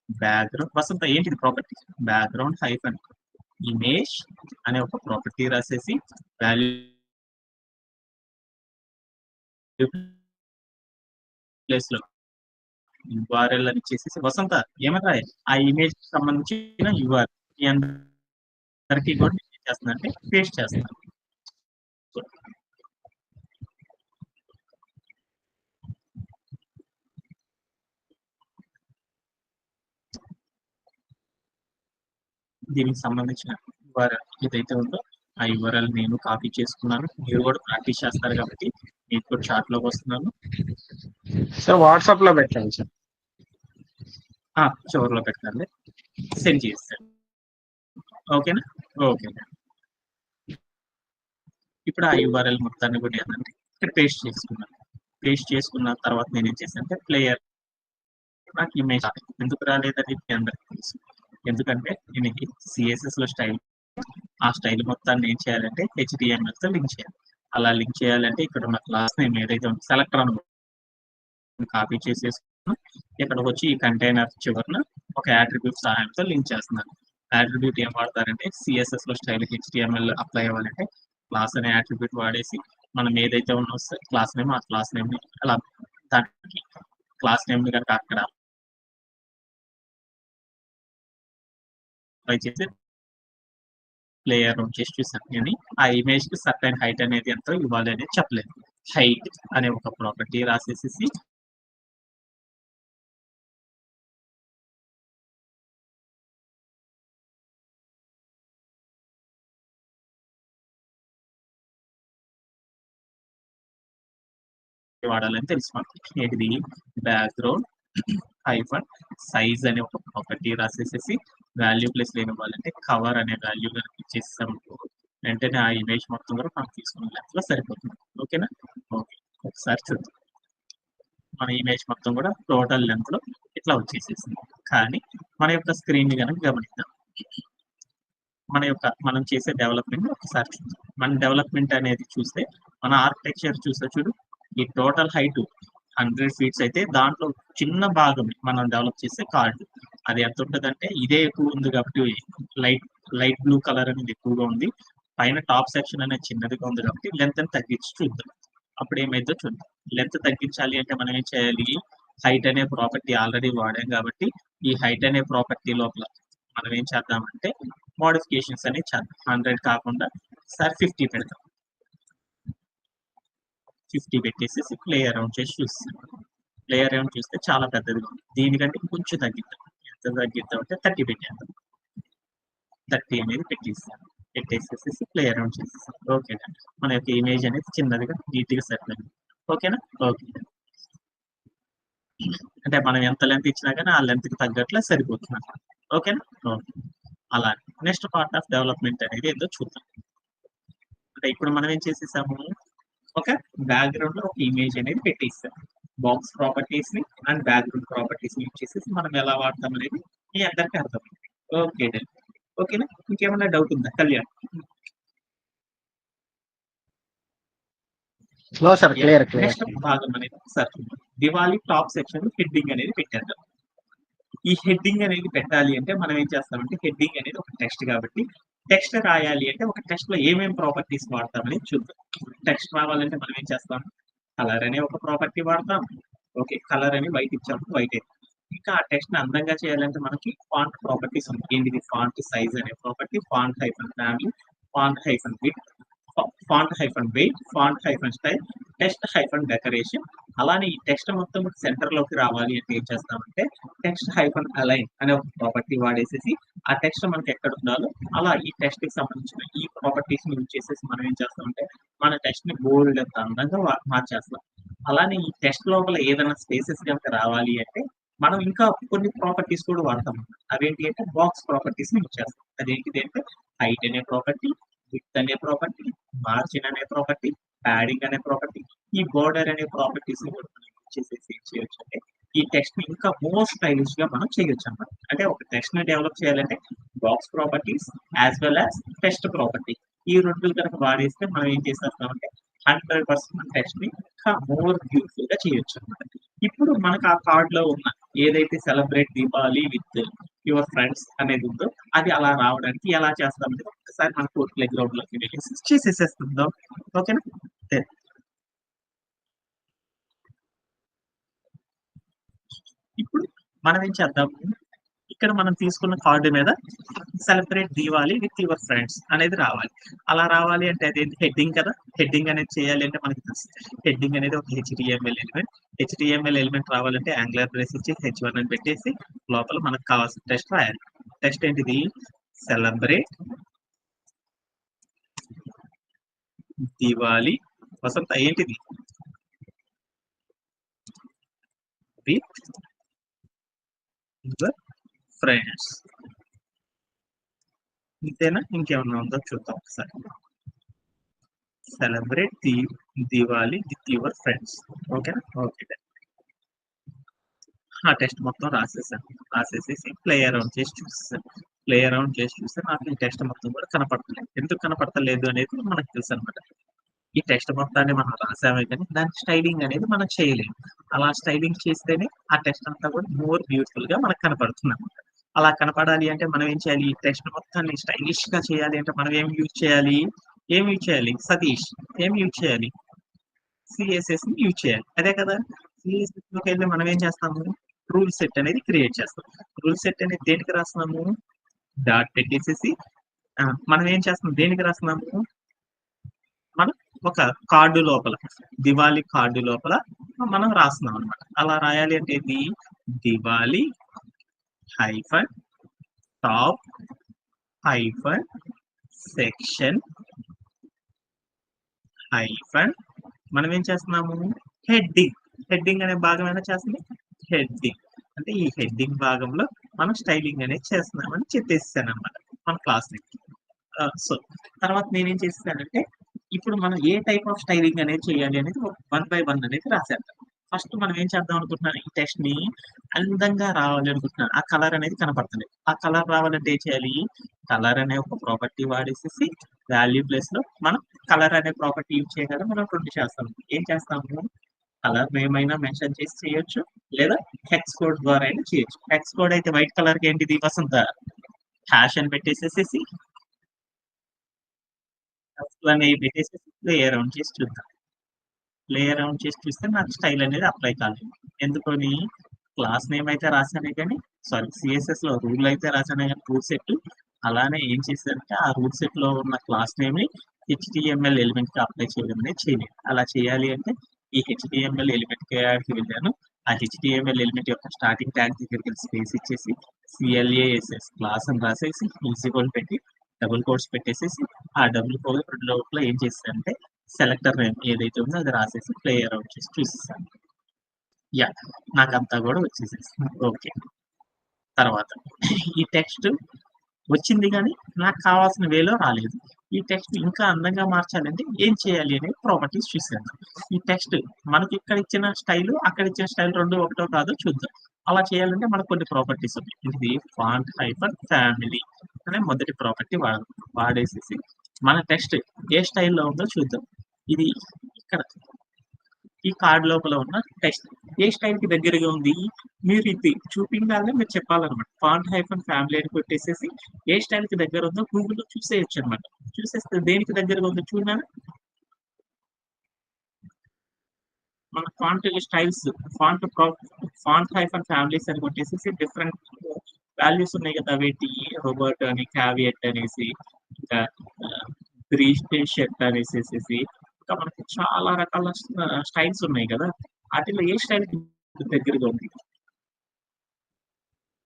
బ్యాక్గ్రౌండ్ వసంత ఏంటిది ప్రాపర్టీ, బ్యాక్గ్రౌండ్ హైఫన్ ఇమేజ్ అనే ఒక ప్రాపర్టీ రాసేసి వాల్యూ ప్లేస్ లో యూఆర్ఎల్ అని ఇచ్చేసేసి వసంత ఏమని రాయాలి, ఆ ఇమేజ్ సంబంధించిన యూఆర్ఎల్ మీ అందరికీ కూడా నేను ఏం చేస్తున్నా అంటే పేస్ట్ చేస్తాను. దీనికి సంబంధించిన యూఆర్ఎల్ ఏదైతే ఉందో ఆ యూఆర్ఎల్ నేను కాపీ చేసుకున్నాను. మీరు కూడా ప్రాక్టీస్ చేస్తారు కాబట్టి మీకు కూడా చాట్ లోకి వస్తున్నాను. సార్ వాట్సాప్ లో పెట్టండి సార్. చివరిలో పెట్టండి, సెండ్ చేస్తాను. ఓకేనా? ఓకే. ఇప్పుడు ఆ యూఆర్ఎల్ మొత్తాన్ని కూడా ఏంటంటే ఇక్కడ పేస్ట్ చేసుకున్నాను. పేస్ట్ చేసుకున్న తర్వాత నేను ఏం చేశాను అంటే ప్లేయర్ నాకు ఇమేజ్ ఎందుకు రాలేదని మీ అందరికీ తెలుసు. ఎందుకంటే నేను సిఎస్ఎస్ లో స్టైల్, ఆ స్టైల్ మొత్తాన్ని ఏం చేయాలంటే హెచ్డిఎంఎల్ తో లింక్ చేయాలి. అలా లింక్ చేయాలంటే ఇక్కడ ఉన్న క్లాస్ నేమ్ ఏదైతే ఉందో సెలెక్టర్ అని కాపీ చేసేసుకున్నాను. ఇక్కడికి వచ్చి ఈ కంటైనర్ చివరన ఒక యాట్రిబ్యూట్ సహాయంతో లింక్ చేస్తున్నాను. యాట్రిబ్యూట్ ఏం వాడతారంటే సిఎస్ఎస్ లో స్టైల్ హెచ్డిఎంఎల్ అప్లై అవ్వాలంటే క్లాస్ అనే యాట్రిబ్యూట్ వాడేసి మనం ఏదైతే ఉన్నో క్లాస్ నేమ్ ఆ క్లాస్ నేమ్ ని అలా దానికి క్లాస్ నేమ్ ని కనుక అక్కడ అప్లై చేసి ప్లే అరౌండ్ చేసి చూసాను కానీ ఆ ఇమేజ్ కి సర్టైన్ హైట్ అనేది ఎంతో ఇవ్వాలి అనేది చెప్పలేదు. హైట్ అనే ఒక ప్రాపర్టీ రాసేసేసి వాడాలని తెలుసు మనకి. ఏంటిది బ్యాక్గ్రౌండ్ హైఫన్ సైజ్ అనే ఒక ప్రాపర్టీ రాసేసేసి వాల్యూ ప్లేస్ ఏమి ఇవ్వాలంటే కవర్ అనే వాల్యూ కనుక ఇచ్చేస్తాం వెంటనే ఆ ఇమేజ్ మొత్తం కూడా మనం తీసుకున్న లెంత్ లో సరిపోతుంది. ఓకేనా? ఓకే, ఒకసారి చూద్దాం. మన ఇమేజ్ మొత్తం కూడా టోటల్ లెంత్ లో ఇట్లా వచ్చేసేసింది. కానీ మన యొక్క స్క్రీన్ ని కనుక గమనిద్దాం. మనం చేసే డెవలప్మెంట్ ఒకసారి చూద్దాం. మన డెవలప్మెంట్ అనేది చూస్తే మన ఆర్కిటెక్చర్ చూస్తే చూడు, ఈ టోటల్ హైట్ 100 ఫీట్స్ అయితే దాంట్లో చిన్న భాగం మనం డెవలప్ చేసే కార్డు అది ఎంత ఉంటుందంటే ఇదే ఎక్కువ ఉంది కాబట్టి లైట్ లైట్ బ్లూ కలర్ అనేది ఎక్కువగా ఉంది. పైన టాప్ సెక్షన్ అనేది చిన్నదిగా ఉంది కాబట్టి లెంత్ అని తగ్గించి చూద్దాం. అప్పుడు ఏమైందో చూద్దాం. లెంత్ తగ్గించాలి అంటే మనం ఏం చేయాలి? హైట్ అనే ప్రాపర్టీ ఆల్రెడీ వాడాం కాబట్టి ఈ హైట్ అనే ప్రాపర్టీ లోపల మనం ఏం చేద్దామంటే మోడిఫికేషన్స్ అనేది చేద్దాం. 100 కాకుండా సార్ 50 పెడతాం. 50 పెట్టేసి ప్లే అరౌండ్ చేసి చూస్తాం. ప్లే అరౌండ్ చూస్తే చాలా పెద్దదిగా ఉంది. దీనికంటే కొంచెం తగ్గిద్దాం. ఎంత తగ్గిద్దాం అంటే 30 పెట్టేద్దాం. 30 అనేది పెట్టేసేసి ప్లే అరౌండ్ చేసేసాం. ఓకేనా? మన యొక్క ఇమేజ్ అనేది చిన్నదిగా నీట్గా సెట్ అయింది. ఓకేనా? ఓకే, అంటే మనం ఎంత లెంత్ ఇచ్చినా కానీ ఆ లెంత్ కి తగ్గట్లే సరిపోతుంది అన్నమాట. ఓకేనా? ఓకే. అలా నెక్స్ట్ పార్ట్ ఆఫ్ డెవలప్మెంట్ అనేది ఏదో చూద్దాం. అంటే ఇప్పుడు మనం ఏం చేసేసాము? ఒక బ్యాక్గ్రౌండ్ లో ఒక ఇమేజ్ అనేది పెట్టేస్తాం. బాక్స్ ప్రాపర్టీస్ ని అండ్ బ్యాక్గ్రౌండ్ ప్రాపర్టీస్ ని యూజ్ చేసేసి మనం ఎలా వాడతాం అనేది మీ అందరికీ అర్థమైంది. Okay done. ఓకేనా? ఇంకేమైనా డౌట్ ఉందా కళ్యాణ్? సార్ క్లియర్ నెక్స్ట్ భాగం అనేది ఒకసారి దివాళీ టాప్ సెక్షన్ హెడ్డింగ్ అనేది పెట్టేద్దాం. ఈ హెడ్డింగ్ అనేది పెట్టాలి అంటే మనం ఏం చేస్తామంటే హెడ్డింగ్ అనేది ఒక టెక్స్ట్ కాబట్టి టెక్స్ట్ రాయాలి అంటే ఒక టెక్స్ట్ లో ఏమేమి ప్రాపర్టీస్ వాడతామని చూద్దాం. టెక్స్ట్ రావాలంటే మనం ఏం చేస్తాం? కలర్ అనే ఒక ప్రాపర్టీ వాడతాం. ఓకే, కలర్ అని వైట్ ఇచ్చాము, వైట్ ఇంకా ఆ టెక్స్ట్ ని అందంగా చేయాలంటే మనకి ఫాంట్ ప్రాపర్టీస్ ఉంటాయి. ఏంటిది? ఫాంట్ సైజ్ అనే property, font hyphen family, font hyphen width, font hyphen weight, font hyphen style, text hyphen decoration. అలానే ఈ టెక్స్ట్ మొత్తం సెంటర్ లోకి రావాలి అంటే ఏం చేస్తామంటే టెక్స్ట్ హైఫన్ అలైన్ అనే ఒక ప్రాపర్టీ వాడేసేసి ఆ టెక్స్ట్ మనకి ఎక్కడ ఉండాలో అలా ఈ టెక్స్ట్ కి సంబంధించిన ఈ ప్రాపర్టీస్ ని యూజ్ చేసేసి మనం ఏం చేస్తామంటే మన టెక్స్ట్ ని బోల్డ్ అంత అందంగా మార్చేస్తాం. అలానే ఈ టెక్స్ట్ లోపల ఏదైనా స్పేసెస్ కనుక రావాలి అంటే మనం ఇంకా కొన్ని ప్రాపర్టీస్ కూడా వాడతాం. అవేంటి అంటే బాక్స్ ప్రాపర్టీస్ ని యూజ్ చేస్తాం. అదేంటిది అంటే హైట్ అనే ప్రాపర్టీ, విడ్త్ అనే ప్రాపర్టీ, మార్జిన్ అనే ప్రాపర్టీ, ప్యాడింగ్ అనే ప్రాపర్టీ, ఈ బోర్డర్ అనే ప్రాపర్టీస్ ని కూడా మనం యూజ్ చేసేసి ఏం చేయొచ్చు అంటే ఈ టెక్స్ట్ ని ఇంకా మోర్ స్టైలిష్ గా మనం చేయొచ్చు అన్నమాట. అంటే ఒక టెక్స్ట్ ని డెవలప్ చేయాలంటే box properties as well as text property ఈ రెండు కనుక వాడేస్తే మనం ఏం చేసేస్తామంటే 100% టెక్స్ట్ ని ఇంకా మోర్ బ్యూటిఫుల్ గా చేయొచ్చు అన్నమాట. ఇప్పుడు మనకు ఆ కార్డ్ లో ఉన్న ఏదైతే celebrate Deepavali with your friends అనేది ఉందో అది అలా రావడానికి ఎలా చేస్తాం అనేది ఒకసారి మన కోర్ట్ ప్లే గ్రౌండ్ లోకి వెళ్ళి చేసేసేస్తుందాం. ఓకేనా? ఇప్పుడు మనం ఏం చేద్దాము? ఇక్కడ మనం తీసుకున్న కార్డు మీద celebrate Diwali with your friends అనేది రావాలి. అలా రావాలి అంటే అదేంటి? హెడ్డింగ్ కదా. హెడ్డింగ్ అనేది చేయాలి అంటే మనకి తెలుసు హెడ్డింగ్ అనేది ఒక HTML ఎలిమెంట్. HTML ఎలిమెంట్ రావాలంటే యాంగులర్ బ్రేస్ ఇచ్చి H1 అని పెట్టేసి లోపల మనకు కావాల్సిన టెక్స్ట్ రాయాలి. టెక్స్ట్ ఏంటిది? సెలబ్రేట్ దివాలి వసంత ఏంటిది? With your friends. ఇంతేనా? ఇంకేమన్నా ఉందో చూద్దాం ఒకసారి. Celebrate Diwali with your friends. ఓకేనా? ఓకే. ఆ టెక్స్ట్ మొత్తం రాసేసేసి ప్లే అరౌండ్ చేసి చూసేసాను. ప్లే అరౌండ్ చేసి చూస్తే నాకు ఈ టెక్స్ట్ మొత్తం కూడా కనపడతలేదు. ఎందుకు కనపడతలేదు అనేది మనకు తెలుసు అనమాట. ఈ టెక్స్ట్ మొత్తాన్ని మనం రాసామే కానీ దాని స్టైలింగ్ అనేది మనం చేయలేము. అలా స్టైలింగ్ చేస్తేనే ఆ టెక్స్ట్ అంతా కూడా మోర్ బ్యూటిఫుల్ గా మనకు కనపడుతుంది అనమాట. అలా కనపడాలి అంటే మనం ఏం చేయాలి? ఈ టెక్స్ట్ మొత్తాన్ని స్టైలిష్ గా చేయాలి అంటే మనం ఏం యూజ్ చేయాలి? సతీష్ ఏం యూజ్ చేయాలి? CSS ని యూజ్ చేయాలి. అదే కదా. CSS లోకి వెళ్ళి మనం ఏం చేస్తాము? రూల్ సెట్ అనేది క్రియేట్ చేస్తాం. రూల్ సెట్ అనేది దేనికి రాస్తున్నాము? డాట్ పెట్టేసేసి మనం ఏం చేస్తున్నాం, దేనికి రాస్తున్నాము, మనం ఒక కార్డు లోపల, దివాళీ కార్డు లోపల మనం రాస్తున్నాం అనమాట. అలా రాయాలి అంటే ఇది Diwali hyphen top hyphen section hyphen మనం ఏం చేస్తున్నాము, హెడ్డింగ్. హెడ్డింగ్ అనే భాగం ఏమైనా చేస్తుంది, హెడ్డింగ్ అంటే ఈ హెడ్డింగ్ భాగంలో మనం స్టైలింగ్ అనేది చేస్తున్నామని చెప్పేసాను అనమాట మన క్లాస్ ని. సో తర్వాత నేనేం చేస్తానంటే, ఇప్పుడు మనం ఏ టైప్ ఆఫ్ స్టైలింగ్ అనేది చేయాలి అనేది 1 by 1 అనేది రాసేద్దాం. ఫస్ట్ మనం ఏం చేద్దాం అనుకుంటున్నాను, ఈ టెక్స్ట్ ని అందంగా రావాలి అనుకుంటున్నాను. ఆ కలర్ అనేది కనపడుతుంది. ఆ కలర్ రావాలంటే ఏం చేయాలి, కలర్ అనే ఒక ప్రాపర్టీ వాడేసేసి వాల్యూ ప్లేస్ లో మనం కలర్ అనే ప్రాపర్టీ యూజ్ చేయగలం. మనం 2 చేస్తాము. ఏం చేస్తాము, కలర్ నేమ్ అయినా మెన్షన్ చేసి చేయొచ్చు, లేదా హెక్స్ కోడ్ ద్వారా అయినా చేయొచ్చు. హెక్స్ కోడ్ అయితే వైట్ కలర్ కి ఏంటిది, వసంత హ్యాష్ అని పెట్టేసేసి అనేవి పెట్టేసేసి ప్లే అరౌండ్ చేసి చూద్దాం. ప్లే అరౌండ్ చేసి చూస్తే నాకు స్టైల్ అనేది అప్లై కాలేదు. ఎందుకని, క్లాస్ నేమ్ అయితే రాసానే కానీ, సారీ సిఎస్ఎస్ లో రూల్ అయితే రాసానే కానీ రూల్ సెట్, అలానే ఏం చేశారంటే ఆ రూల్ సెట్ లో ఉన్న క్లాస్ నేమ్ ని హెచ్టిఎంఎల్ ఎలిమెంట్ కి అప్లై చేయడం అనేది చేయలేదు. అలా చేయాలి అంటే ఈ హెచ్టిఎంఎల్ ఎలిమెంట్ కి వెళ్ళాను. ఆ హెచ్టిఎంఎల్ ఎలిమెంట్ యొక్క స్టార్టింగ్ ట్యాగ్ దగ్గరికి స్పేస్ ఇచ్చేసి సిఎల్ఏఎస్ఎస్ క్లాస్ అని రాసేసి ఈక్వల్ పెట్టి డబుల్ కోట్స్ పెట్టేసేసి ఆ డబుల్ కోట్ లోపల ఏం చేస్తానంటే సెలెక్టర్ నేమ్ ఏదైతే ఉందో అది రాసేసి ప్లే అరౌండ్ చేసి చూసేసాను. యా, నాకంతా కూడా వచ్చేసేసింది. ఓకే, తర్వాత ఈ టెక్స్ట్ వచ్చింది కానీ నాకు కావాల్సిన వేలో రాలేదు. ఈ టెక్స్ట్ ఇంకా అందంగా మార్చాలంటే ఏం చేయాలి అనేది ప్రాపర్టీస్ చూసేద్దాం. ఈ టెక్స్ట్ మనకి ఇక్కడ ఇచ్చిన స్టైల్, అక్కడ ఇచ్చిన స్టైల్ రెండు ఒకటో కాదో చూద్దాం. అలా చేయాలంటే మనకు కొన్ని ప్రాపర్టీస్ ఉన్నాయి. ఇది ఫాంట్ హైఫన్ ఫ్యామిలీ అనే మొదటి ప్రాపర్టీ వాడేసేసి మన టెక్స్ట్ ఏ స్టైల్లో ఉందో చూద్దాం. ఇది ఇక్కడ ఈ కార్డ్ లోపల ఉన్న టెక్స్ట్ ఏ స్టైల్ కి దగ్గరగా ఉంది, మీరు ఇది చూపించాలని మీరు చెప్పాలన్నమాట. ఫాంట్ హైఫన్ ఫ్యామిలీ అని కొట్టేసేసి ఏ స్టైల్ కి దగ్గర ఉందో గూగుల్లో చూసేయచ్చు అనమాట. చూసేస్తే దేనికి దగ్గరగా ఉందో చూడాలి. మన font styles, font hyphen families అని కొట్టేసేసి డిఫరెంట్ వాల్యూస్ ఉన్నాయి కదా, వేటి రోబోట్ అని, క్యావియట్ అనేసి, ఇంకా షర్ట్ అనేసేసి, ఇంకా మనకి చాలా రకాల స్టైల్స్ ఉన్నాయి కదా, వాటిలో ఏ స్టైల్ కి దగ్గరగా ఉంది,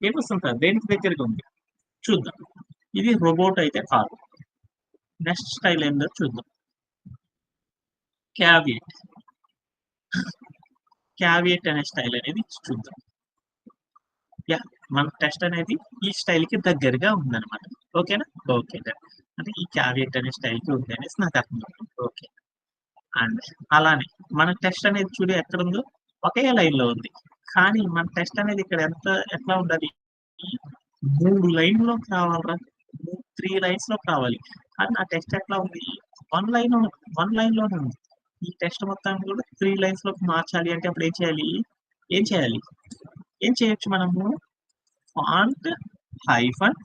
ఏమొస్తుంటా దేనికి దగ్గరగా ఉంది చూద్దాం. ఇది రోబోట్ అయితే కాదు. నెక్స్ట్ స్టైల్ ఏందో చూద్దాం. క్యావియట్, క్యావియట్ అనే స్టైల్ అనేది చూద్దాం. యా, మన టెస్ట్ అనేది ఈ స్టైల్ కి దగ్గరగా ఉందన్నమాట. ఓకేనా, ఓకే అంటే ఈ క్యావియట్ అనే స్టైల్ కి ఉంది అనేసి నాకు అర్థం. ఓకే, అండ్ అలానే మన టెస్ట్ అనేది చూడు ఎక్కడ ఉందో ఒకే లైన్ లో ఉంది. కానీ మన టెస్ట్ అనేది ఇక్కడ ఎట్లా ఉండాలి, 3 లైన్లోకి రావాలరా, 3 లైన్స్ లోకి రావాలి. కానీ నా టెస్ట్ ఎట్లా ఉంది, 1 లైన్ లోనే ఉంది. ఈ టెస్ట్ మొత్తం కూడా 3 లైన్స్ లోకి మార్చాలి అంటే అప్పుడు ఏం చేయాలి, ఏం చేయొచ్చు మనము, ఫాంట్ హైఫన్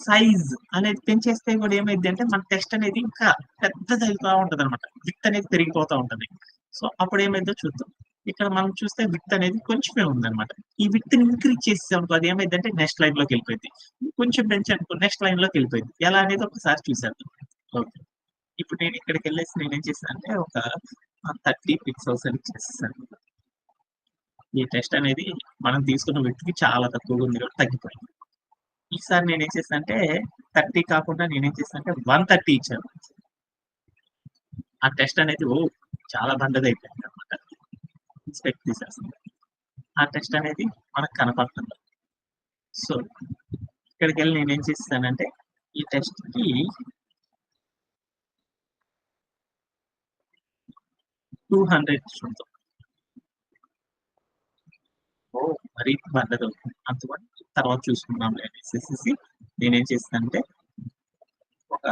సైజ్ అనేది పెంచేస్తే కూడా ఏమైంది అంటే మన టెక్స్ట్ అనేది ఇంకా పెద్దది అయిపోతూ ఉంటుంది అనమాట. విత్ అనేది పెరిగిపోతూ ఉంటుంది. సో అప్పుడు ఏమైందో చూద్దాం. ఇక్కడ మనం చూస్తే విత్ అనేది కొంచెమే ఉందన్నమాట. ఈ విత్ ని ఇంక్రీజ్ చేసాం, అది ఏమైంది అంటే నెక్స్ట్ లైన్ లోకి వెళ్ళిపోయింది. కొంచెం పెంచాను, నెక్స్ట్ లైన్ లోకి వెళ్ళిపోయింది. ఎలా అనేది ఒకసారి చూసేద్దాం. ఓకే, ఇప్పుడు నేను ఇక్కడికి వెళ్ళేసి నేనేం చేశాను అంటే ఒక 30 పిక్సెల్స్ అని చేసేసాను. ఈ టెస్ట్ అనేది మనం తీసుకున్న విత్కి చాలా తక్కువగా ఉంది కాబట్టి తగ్గిపోయింది. ఈసారి నేనేం చేశాను అంటే 30 కాకుండా నేనేం చేశాను అంటే 130 ఇచ్చాను. ఆ టెస్ట్ అనేది చాలా బండది అయిపోయింది అనమాట. ఇన్స్పెక్ట్ తీసేస్తుంది. ఆ టెస్ట్ అనేది మనకు కనపడుతుంది. సో ఇక్కడికి వెళ్ళి నేనేం చేస్తానంటే ఈ టెస్ట్ కి 200 చూద్దాం. మరీ బండది అవుతుంది, అందుకని తర్వాత చూసుకుందాం అనేసి నేనేం చేస్తానంటే ఒక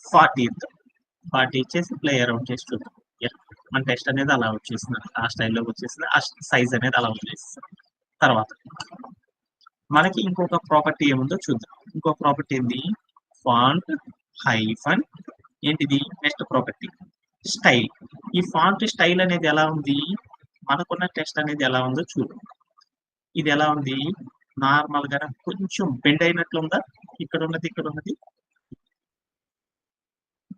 40 ఇద్దాం. 40 ఇచ్చేసి ప్లే అరౌండ్ చేసి చూద్దాం. మన టెస్ట్ అనేది అలా వచ్చేసింది, ఆ స్టైల్లోకి వచ్చేసింది, ఆ సైజ్ అనేది అలా వచ్చేసింది. తర్వాత మనకి ఇంకొక ప్రాపర్టీ ఏముందో చూద్దాం. ఇంకో ప్రాపర్టీ ఏంది, ఫాంట్ హైఫన్ ఏంటిది నెక్స్ట్ ప్రాపర్టీ స్టైల్. ఈ ఫాంట్ స్టైల్ అనేది ఎలా ఉంది, మనకున్న టెక్స్ట్ అనేది ఎలా ఉందో చూడు. ఇది ఎలా ఉంది, నార్మల్ గా కొంచెం బెండ్ అయినట్లు ఉందా, ఇక్కడ ఉన్నది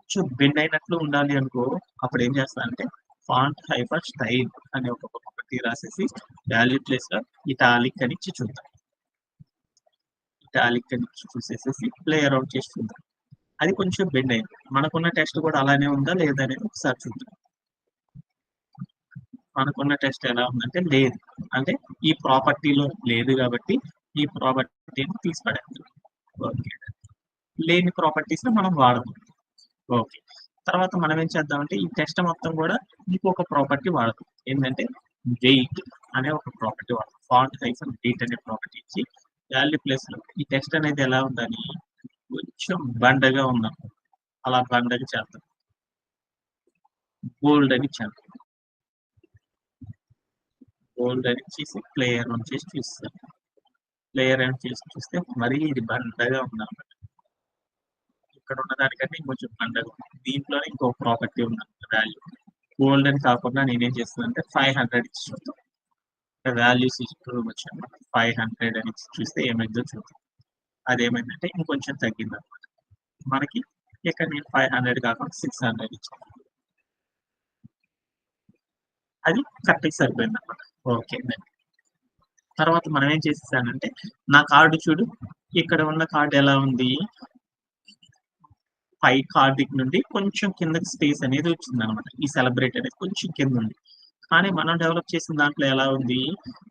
కొంచెం బెండ్ అయినట్లు ఉండాలి అనుకో, అప్పుడు ఏం చేస్తా అంటే ఫాంట్ హైపర్ స్టైల్ అనే ఒక ప్రాపర్టీ రాసేసి వాల్యూ ప్లేస్ లో ఇటాలిక్ అని ఇచ్చి చూద్దాం. ఇటాలిక్ అని ఇచ్చి చూసేసేసి ప్లే అరౌండ్ చేసి చూద్దాం. అది కొంచెం బెండ్ అయింది. మనకున్న టెక్స్ట్ కూడా అలానే ఉందా లేదా అనేది ఒకసారి చూద్దాం. మనకున్న టెక్స్ట్ ఎలా ఉందంటే లేదు, అంటే ఈ ప్రాపర్టీలో లేదు కాబట్టి ఈ ప్రాపర్టీని తీసి పడేద్దాం. ఓకే, లేని ప్రాపర్టీస్ మనం వాడదాం. ఓకే, తర్వాత మనం ఏం చేద్దామంటే ఈ టెక్స్ట్ మొత్తం కూడా ఇంకొక ప్రాపర్టీ వాడదాం. ఏంటంటే వెయిట్ అనే ఒక ప్రాపర్టీ వాడదాం. ఫాంట్ హైఫన్ వెయిట్ అనే ప్రాపర్టీ ఇచ్చి వాల్యూ ప్లేస్ లో ఈ టెక్స్ట్ అనేది ఎలా ఉందని కొంచెం బండగా ఉన్నాం, అలా బండగా చేద్దాం. బోల్డ్ అని చేద్దాం. బోల్డ్ అని చేసి ప్లేయర్ అని చేసి చూస్తాం. ప్లేయర్ అని చేసి చూస్తే మరీ ఇది బండగా ఉందన్నమాట. ఇక్కడ ఉన్న దానికంటే ఇంకొంచెం బండగా ఉంది. దీంట్లోనే ఇంకో ప్రాపర్టీ ఉందన్నమాట వాల్యూ. గోల్డ్ అని కాకుండా నేనేం చేస్తానంటే 500 ఇచ్చి చూద్దాం. వాల్యూస్ వచ్చాను 500 అని చూస్తే ఏమైందో చూద్దాం. అదేమైందంటే ఇంకొంచెం తగ్గింది అనమాట మనకి. ఇక్కడ నేను 500 కాకుండా 600 ఇచ్చాను, అది కరెక్ట్గా సరిపోయింది అనమాట. ఓకే, తర్వాత మనం ఏం చేసేసానంటే నా కార్డు చూడు, ఇక్కడ ఉన్న కార్డు ఎలా ఉంది, పై కార్డు నుండి కొంచెం కిందకి స్పేస్ అనేది వచ్చింది అనమాట. ఈ సెలబ్రేట్ అనేది కొంచెం కింద ఉంది, కానీ మనం డెవలప్ చేసిన దాంట్లో ఎలా ఉంది,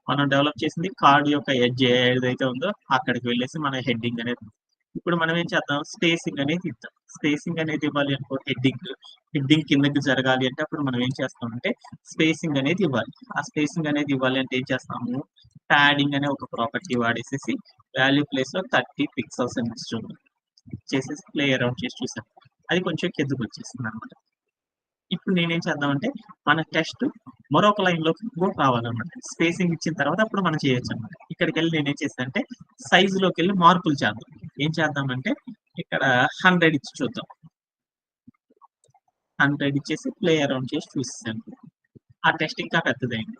మనం డెవలప్ చేసింది కార్డు యొక్క ఎడ్జ్ ఏదైతే ఉందో అక్కడికి వెళ్ళేసి మన హెడ్డింగ్ అనేది. ఇప్పుడు మనం ఏం చేద్దాం, స్పేసింగ్ అనేది ఇద్దాం. స్పేసింగ్ అనేది ఇవ్వాలి అనుకో, హెడ్డింగ్ కిందకి జరగాలి అంటే అప్పుడు మనం ఏం చేస్తామంటే స్పేసింగ్ అనేది ఇవ్వాలి. ఆ స్పేసింగ్ అనేది ఇవ్వాలి అంటే ఏం చేస్తాము, ప్యాడింగ్ అనే ఒక ప్రాపర్టీ వాడేసేసి వాల్యూ ప్లేస్ లో 30 పిక్సెల్స్ అని చూద్దాం. చేసేసి ప్లే అరౌండ్ చేసి చూసాం, అది కొంచెం కిందకు వచ్చేసింది అనమాట. ఇప్పుడు నేనేం చేద్దామంటే మన టెస్ట్ మరొక లైన్ లోకి కూడా రావాలన్నమాట. స్పేసింగ్ ఇచ్చిన తర్వాత అప్పుడు మనం చేయొచ్చు అనమాట. ఇక్కడికి వెళ్ళి నేనేం చేస్తానంటే సైజులోకి వెళ్ళి మార్పులు చేద్దాం. ఏం చేద్దామంటే ఇక్కడ 100 ఇచ్చి చూద్దాం. 100 ఇచ్చేసి ప్లే అరౌండ్ చేసి చూస్తాను, ఆ టెస్ట్ ఇంకా పెద్దదైంది.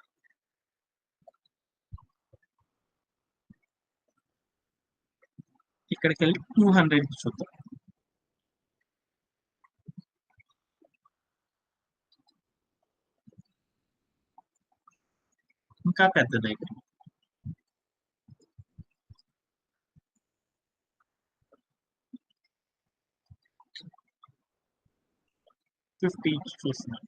ఇక్కడికి వెళ్ళి 200 ఇచ్చి చూద్దాం, ఇంకా పెద్దదైంది. 50 ఇచ్చి చూస్తున్నాను.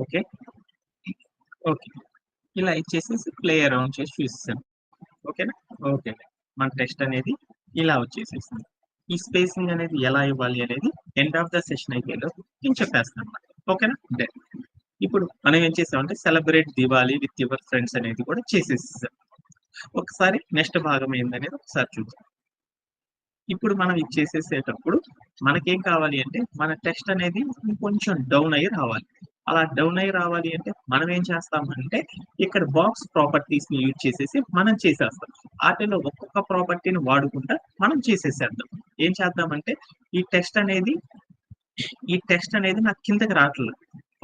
ఓకే, ఓకే, ఇలా ఇచ్చేసేసి ప్లే అరౌండ్ చేసి చూస్తాను. ఓకేనా, ఓకే, మన టెస్ట్ అనేది ఇలా వచ్చేసేసింది. ఈ స్పేసింగ్ అనేది ఎలా ఇవ్వాలి అనేది ఎండ్ ఆఫ్ ద సెషన్ అయిపోయేలో నేను చెప్పేస్తాను అనమాట. ఓకేనా, ఇప్పుడు మనం ఏం చేసామంటే celebrate Diwali with your friends అనేది కూడా చేసేసాం. ఒకసారి నెక్స్ట్ భాగం ఏందనేది ఒకసారి చూద్దాం. ఇప్పుడు మనం ఇది చేసేసేటప్పుడు మనకేం కావాలి అంటే మన టెస్ట్ అనేది కొంచెం డౌన్ అయ్యి రావాలి. అలా డౌన్ అయ్యి రావాలి అంటే మనం ఏం చేస్తామంటే ఇక్కడ బాక్స్ ప్రాపర్టీస్ ని యూజ్ చేసేసి మనం చేసేస్తాం. వాటిలో ఒక్కొక్క ప్రాపర్టీని వాడుకుంటా మనం చేసేసేద్దాం. ఏం చేద్దామంటే ఈ టెస్ట్ అనేది నాకు కిందకి రావట్లేదు,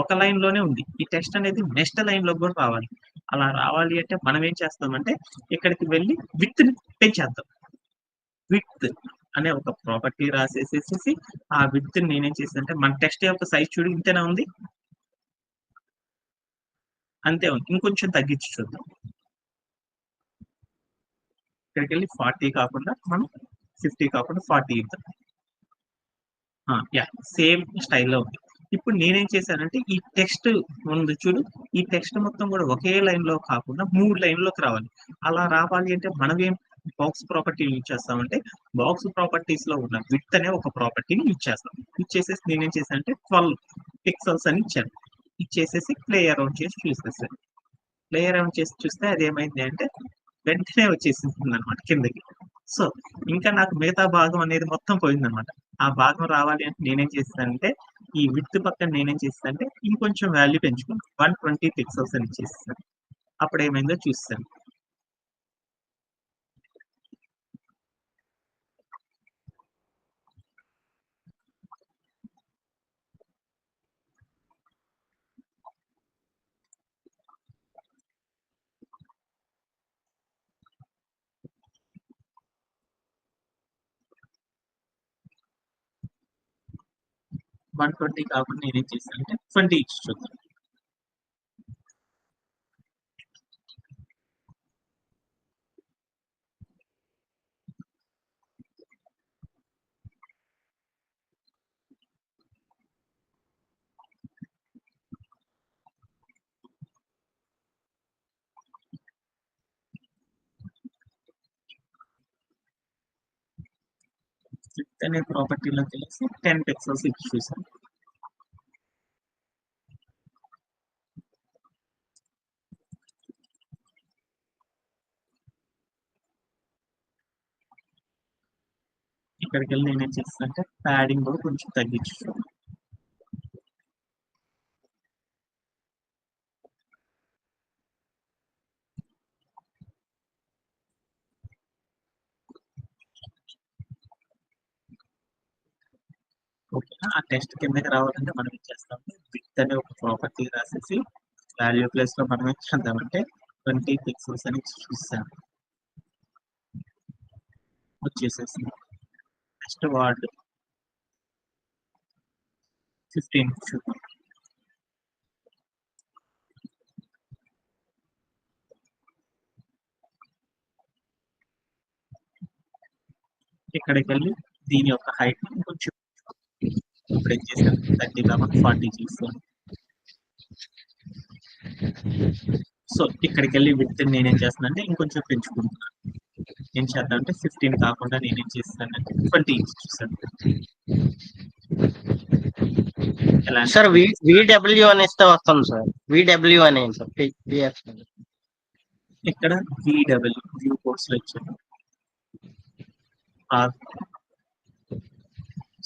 ఒక లైన్ లోనే ఉంది. ఈ టెస్ట్ అనేది నెక్స్ట్ లైన్ లో కూడా రావాలి. అలా రావాలి అంటే మనం ఏం చేస్తామంటే ఇక్కడికి వెళ్ళి విత్ ని పెంచేద్దాం. విత్ అనే ఒక ప్రాపర్టీ రాసేసేసి ఆ విత్ నేనేం చేస్తానంటే మన టెక్స్ట్ యొక్క సైజ్ చూడు ఇంతేనా ఉంది, అంతే ఉంది. ఇంకొంచెం తగ్గించి చూద్దాం. ఇక్కడికి వెళ్ళి 40 కాకుండా మనం 50 కాకుండా 40 ఇద్దాం. యా, సేమ్ స్టైల్లో ఉంది. ఇప్పుడు నేనేం చేశానంటే ఈ టెక్స్ట్ ఉంది చూడు, ఈ టెక్స్ట్ మొత్తం కూడా ఒకే లైన్ లో కాకుండా 3 లైన్లోకి రావాలి. అలా రావాలి అంటే మనం ఏం బాక్స్ ప్రాపర్టీ యూజ్ చేస్తామంటే బాక్స్ ప్రాపర్టీస్ లో ఉన్న విత్ అనే ఒక ప్రాపర్టీని యూజ్ చేస్తాం. ఇచ్చేసేసి నేనేం చేశానంటే 12 పిక్సెల్స్ అని ఇచ్చాను. ఇచ్చేసేసి ప్లే అరౌండ్ చేసి చూసేసాను. ప్లే అరౌండ్ చేసి చూస్తే అది ఏమైంది అంటే వెంటనే వచ్చేసిందనమాట కిందకి. సో, ఇంకా నాకు మిగతా భాగం అనేది మొత్తం పోయిందనమాట. ఆ భాగం రావాలి అంటే నేనేం చేసేసానంటే, ఈ విడ్త్ పక్కన నేనేం చేసేసానంటే, ఇంకొంచెం వాల్యూ పెంచుకున్నా. 120 పిక్సెల్స్ అని ఇచ్చేసేసాను. అప్పుడేమైందో చూసేసాను. వన్ 120 కాకుండా నేనేం చేశానంటే 20 ఇచ్చి చూద్దాం. విడ్త్ అనే ప్రాపర్టీలోకెళ్ళేసి 10 పిక్సెల్స్ ఇచ్చి చూసాను. ఇక్కడికెళ్ళి నేనేం చేస్తానంటే ప్యాడింగ్ కూడా కొంచెం తగ్గించి చూద్దాం. ఓకేనా? ఆ టెస్ట్ కిందకి రావాలంటే మనం ఏం చేస్తామంటే విడ్త్ అనే ఒక ప్రాపర్టీ రాసేసి వాల్యూ ప్లేస్‌లో మనం ఏం చేద్దామంటే 20 పిక్సెల్స్ అని చూసాను. వచ్చేసేసింది. నెక్స్ట్ వార్డ్ 15 చూద్దాం. ఇక్కడికెళ్ళి దీని యొక్క హైట్‌ని కొంచెం ఇప్పుడేం చేశాను 30 కాకుండా 40 చేశాను. సో, ఇక్కడికెళ్ళి విడ్త్ నేనేం చేస్తున్నానంటే ఇంకొంచెం పెంచుకుంటున్నాను. ఏం చేద్దామంటే 15 కాకుండా నేనేం చేస్తానంటే 20 చూసాను. ఎలా అంటే సార్ విడబ్ల్యూ అని ఇస్తే వస్తుంది సార్. విడబ్ల్యూ అని సార్. ఇక్కడ VW వ్యూ కోర్స్‌లో ఇచ్చాను.